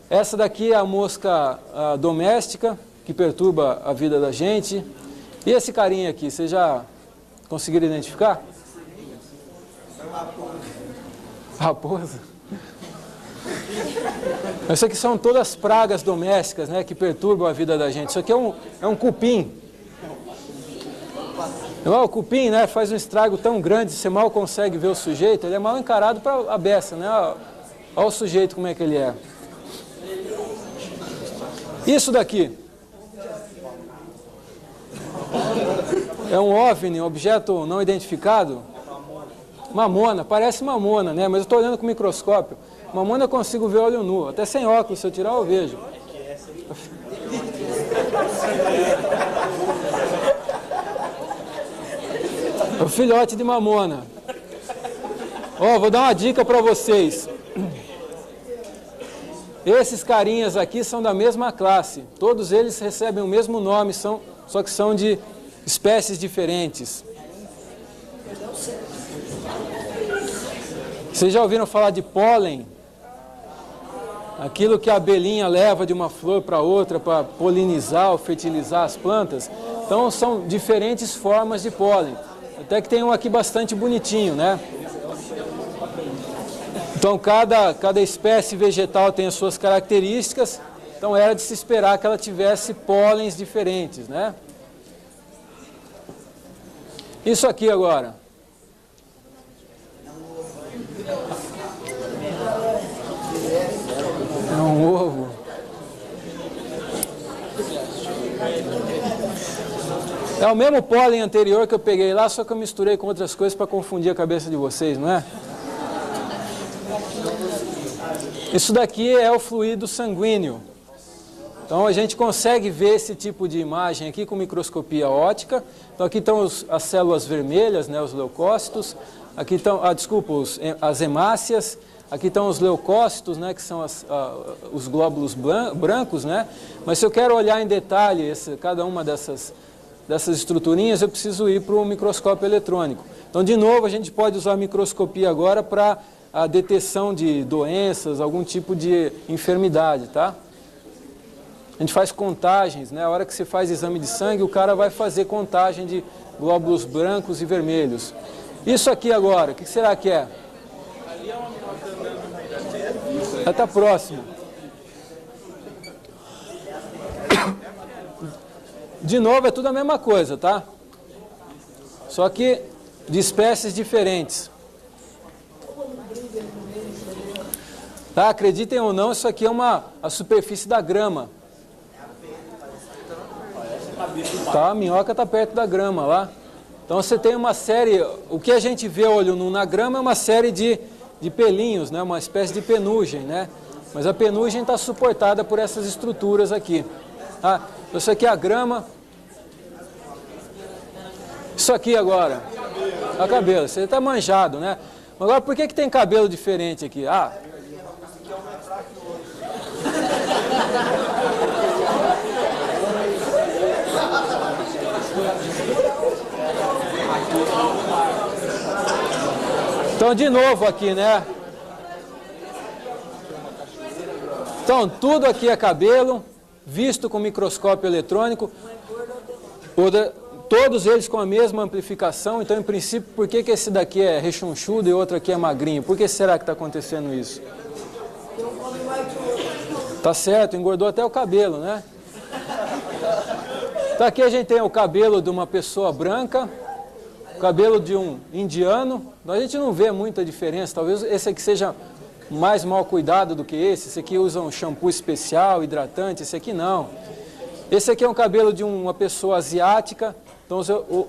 S1: Essa daqui é a mosca doméstica, que perturba a vida da gente. E esse carinha aqui, vocês já conseguiram identificar? Raposa. Isso aqui são todas pragas domésticas, né, que perturbam a vida da gente. Isso aqui é um cupim. O cupim, né, faz um estrago tão grande, você mal consegue ver o sujeito, ele é mal encarado para a beça, né? Olha o sujeito como é que ele é. Isso daqui é um OVNI, objeto não identificado. Mamona, parece mamona, né? Mas eu estou olhando com o microscópio. Mamona eu consigo ver olho nu, até sem óculos, se eu tirar eu vejo. É o filhote de mamona. Vou dar uma dica para vocês. Esses carinhas aqui são da mesma classe. Todos eles recebem o mesmo nome, só que são de espécies diferentes. Vocês já ouviram falar de pólen? Aquilo que a abelhinha leva de uma flor para outra para polinizar ou fertilizar as plantas. Então são diferentes formas de pólen. Até que tem um aqui bastante bonitinho, né? Então, cada espécie vegetal tem as suas características, então era de se esperar que ela tivesse pólens diferentes, né? Isso aqui agora. É um ovo. É o mesmo pólen anterior que eu peguei lá, só que eu misturei com outras coisas para confundir a cabeça de vocês, não é? Isso daqui é o fluido sanguíneo. Então a gente consegue ver esse tipo de imagem aqui com microscopia óptica. Então aqui estão as células vermelhas, né, os leucócitos. Aqui estão, as hemácias. Aqui estão os leucócitos, né, que são os glóbulos brancos, né? Mas se eu quero olhar em detalhe cada uma dessas estruturinhas, eu preciso ir para o microscópio eletrônico. Então, de novo, a gente pode usar a microscopia agora para a detecção de doenças, algum tipo de enfermidade, tá? A gente faz contagens, né? A hora que você faz exame de sangue, o cara vai fazer contagem de glóbulos brancos e vermelhos. Isso aqui agora, o que será que é? Já está próximo. De novo, é tudo a mesma coisa, tá? Só que de espécies diferentes. Tá? Acreditem ou não, isso aqui é a superfície da grama. Tá? A minhoca está perto da grama lá. Então você tem uma série, o que a gente vê olho nu na grama é uma série de pelinhos, né? Uma espécie de penugem, né? Mas a penugem está suportada por essas estruturas aqui. Tá? Isso aqui é a grama. Isso aqui agora, é o cabelo. Você está manjado, né? Agora, por que tem cabelo diferente aqui? Então, de novo aqui, né? Então, tudo aqui é cabelo, visto com microscópio eletrônico. Todos eles com a mesma amplificação. Então, em princípio, por que esse daqui é rechonchudo e outro aqui é magrinho? Por que será que está acontecendo isso? Tá certo, engordou até o cabelo, né? Então, aqui a gente tem o cabelo de uma pessoa branca, o cabelo de um indiano. A gente não vê muita diferença, talvez esse aqui seja mais mal cuidado do que esse aqui usa um shampoo especial, hidratante, esse aqui não. Esse aqui é um cabelo de uma pessoa asiática, então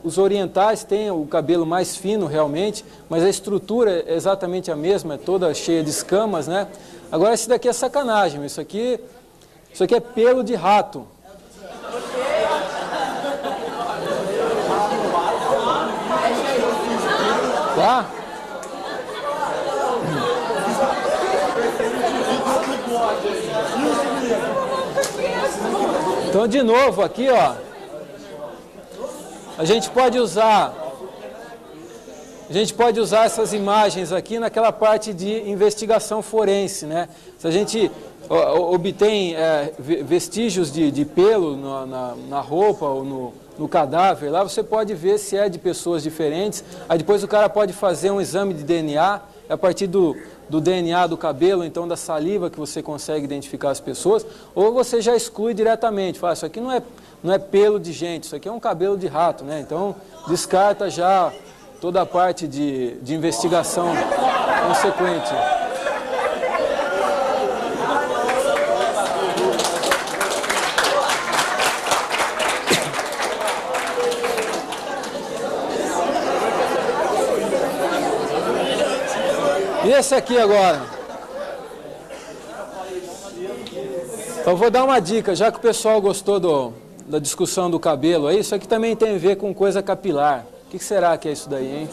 S1: os orientais têm o cabelo mais fino realmente, mas a estrutura é exatamente a mesma, é toda cheia de escamas, né? Agora esse daqui é sacanagem, isso aqui é pelo de rato. Tá? Então, de novo, aqui, ó, a gente pode usar essas imagens aqui naquela parte de investigação forense, né? Se a gente obtém vestígios de pelo na roupa ou no cadáver, lá você pode ver se é de pessoas diferentes. Aí depois o cara pode fazer um exame de DNA, a partir do DNA do cabelo, então da saliva, que você consegue identificar as pessoas, ou você já exclui diretamente, fala, isso aqui não é pelo de gente, isso aqui é um cabelo de rato, né? Então descarta já toda a parte de investigação consequente. E esse aqui agora? Então eu vou dar uma dica, já que o pessoal gostou da discussão do cabelo aí, isso aqui também tem a ver com coisa capilar. O que será que é isso daí, hein?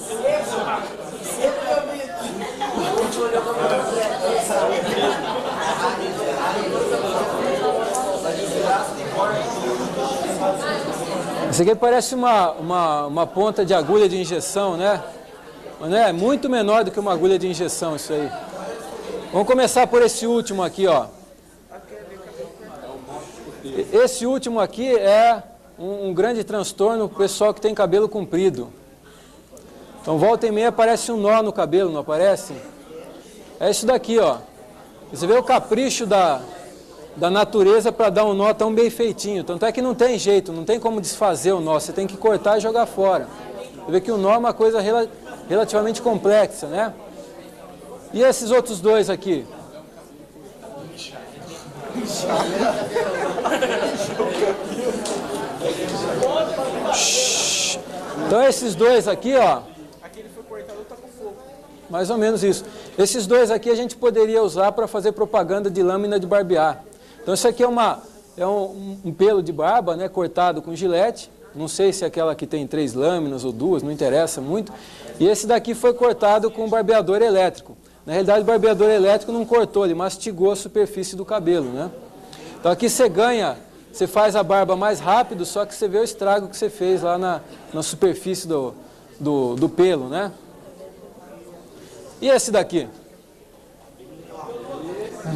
S1: Isso aqui parece uma ponta de agulha de injeção, né? Mas é muito menor do que uma agulha de injeção isso aí. Vamos começar por esse último aqui, ó. Esse último aqui é um grande transtorno para o pessoal que tem cabelo comprido. Então volta e meia aparece um nó no cabelo, não aparece? É isso daqui, ó. Você vê o capricho da natureza para dar um nó tão bem feitinho. Tanto é que não tem jeito, não tem como desfazer o nó, você tem que cortar e jogar fora. Você vê que o nó é uma coisa relativamente complexa, né? E esses outros dois aqui? Então esses dois aqui, ó, aquele foi cortado, tá com fogo. Mais ou menos isso. Esses dois aqui a gente poderia usar para fazer propaganda de lâmina de barbear. Então isso aqui é um pelo de barba, né, cortado com gilete. Não sei se é aquela que tem 3 lâminas ou 2, não interessa muito. E esse daqui foi cortado com um barbeador elétrico. Na realidade o barbeador elétrico não cortou, ele mastigou a superfície do cabelo, né? Então aqui você faz a barba mais rápido, só que você vê o estrago que você fez lá na superfície do pelo, né? E esse daqui?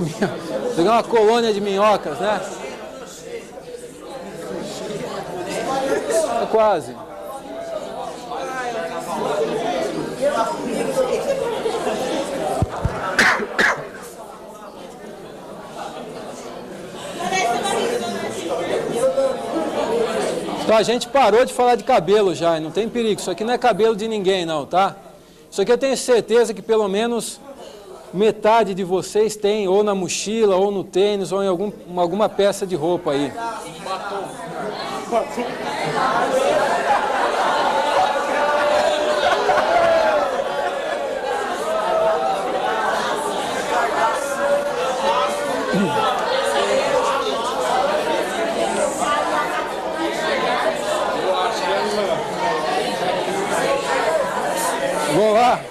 S1: Isso aqui é uma colônia de minhocas, né? É quase. Então a gente parou de falar de cabelo já, não tem perigo, isso aqui não é cabelo de ninguém não, tá? Isso aqui eu tenho certeza que pelo menos metade de vocês tem ou na mochila, ou no tênis, ou em alguma peça de roupa aí. Vamos lá.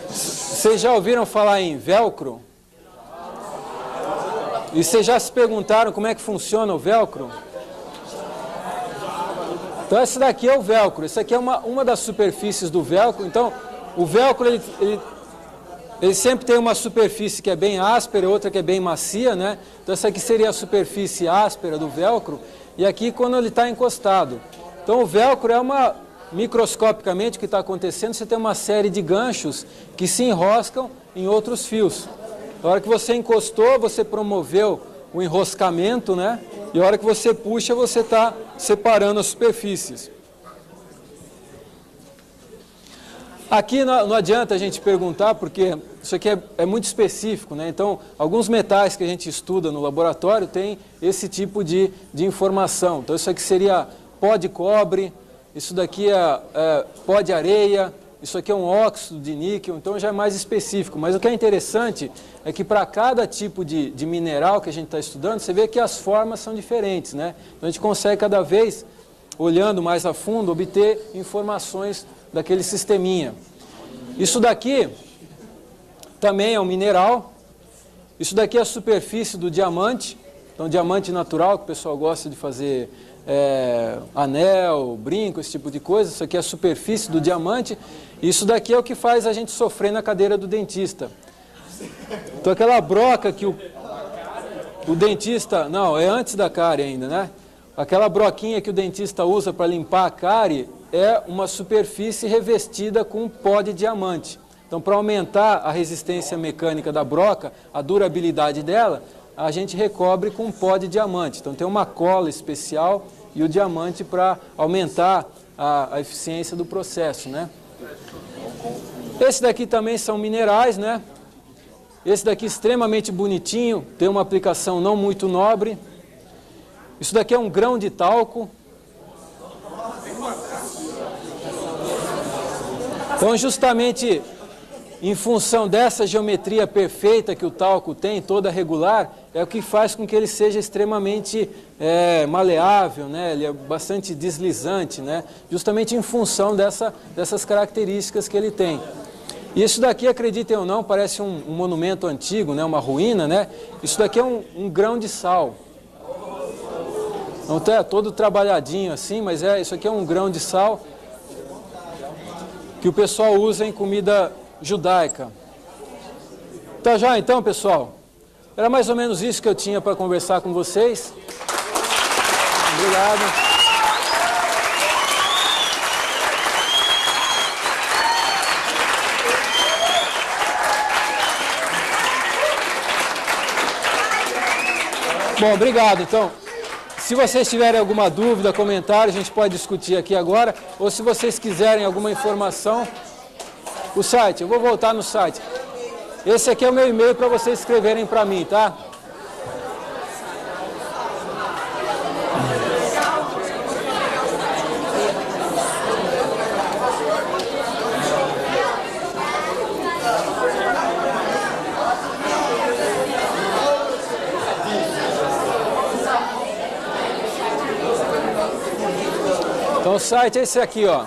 S1: Vocês já ouviram falar em velcro? E vocês já se perguntaram como é que funciona o velcro? Então esse daqui é o velcro. Esse aqui é uma das superfícies do velcro. Então o velcro ele sempre tem uma superfície que é bem áspera e outra que é bem macia, né? Então essa aqui seria a superfície áspera do velcro. E aqui quando ele está encostado. Então o velcro é microscopicamente o que está acontecendo, você tem uma série de ganchos que se enroscam em outros fios. Na hora que você encostou, você promoveu o enroscamento, né? E a hora que você puxa, você está separando as superfícies. Aqui não adianta a gente perguntar, porque isso aqui é muito específico, né? Então, alguns metais que a gente estuda no laboratório têm esse tipo de informação. Então, isso aqui seria pó de cobre, isso daqui é pó de areia, isso aqui é um óxido de níquel, então já é mais específico. Mas o que é interessante é que para cada tipo de mineral que a gente está estudando, você vê que as formas são diferentes, né? Então, a gente consegue cada vez, olhando mais a fundo, obter informações daquele sisteminha. Isso daqui também é um mineral. Isso daqui é a superfície do diamante. Então, diamante natural, que o pessoal gosta de fazer anel, brinco, esse tipo de coisa. Isso aqui é a superfície do diamante. Isso daqui é o que faz a gente sofrer na cadeira do dentista. Então, aquela broca que o dentista... Não, é antes da cárie ainda, né? Aquela broquinha que o dentista usa para limpar a cárie é uma superfície revestida com pó de diamante. Então, para aumentar a resistência mecânica da broca, a durabilidade dela, a gente recobre com pó de diamante. Então, tem uma cola especial e o diamante para aumentar a eficiência do processo, né? Esse daqui também são minerais, né? Esse daqui extremamente bonitinho, tem uma aplicação não muito nobre. Isso daqui é um grão de talco. Então, justamente em função dessa geometria perfeita que o talco tem, toda regular, é o que faz com que ele seja extremamente maleável, né? Ele é bastante deslizante, né? Justamente em função dessas características que ele tem. E isso daqui, acreditem ou não, parece um monumento antigo, né? Uma ruína, né? Isso daqui é um grão de sal. Não está todo trabalhadinho assim, mas isso aqui é um grão de sal que o pessoal usa em comida judaica. Tá já então, pessoal? Era mais ou menos isso que eu tinha para conversar com vocês. Obrigado. Bom, obrigado. Então, se vocês tiverem alguma dúvida, comentário, a gente pode discutir aqui agora. Ou se vocês quiserem alguma informação, o site, eu vou voltar no site. Esse aqui é o meu e-mail para vocês escreverem para mim, tá? Então o site é esse aqui, ó.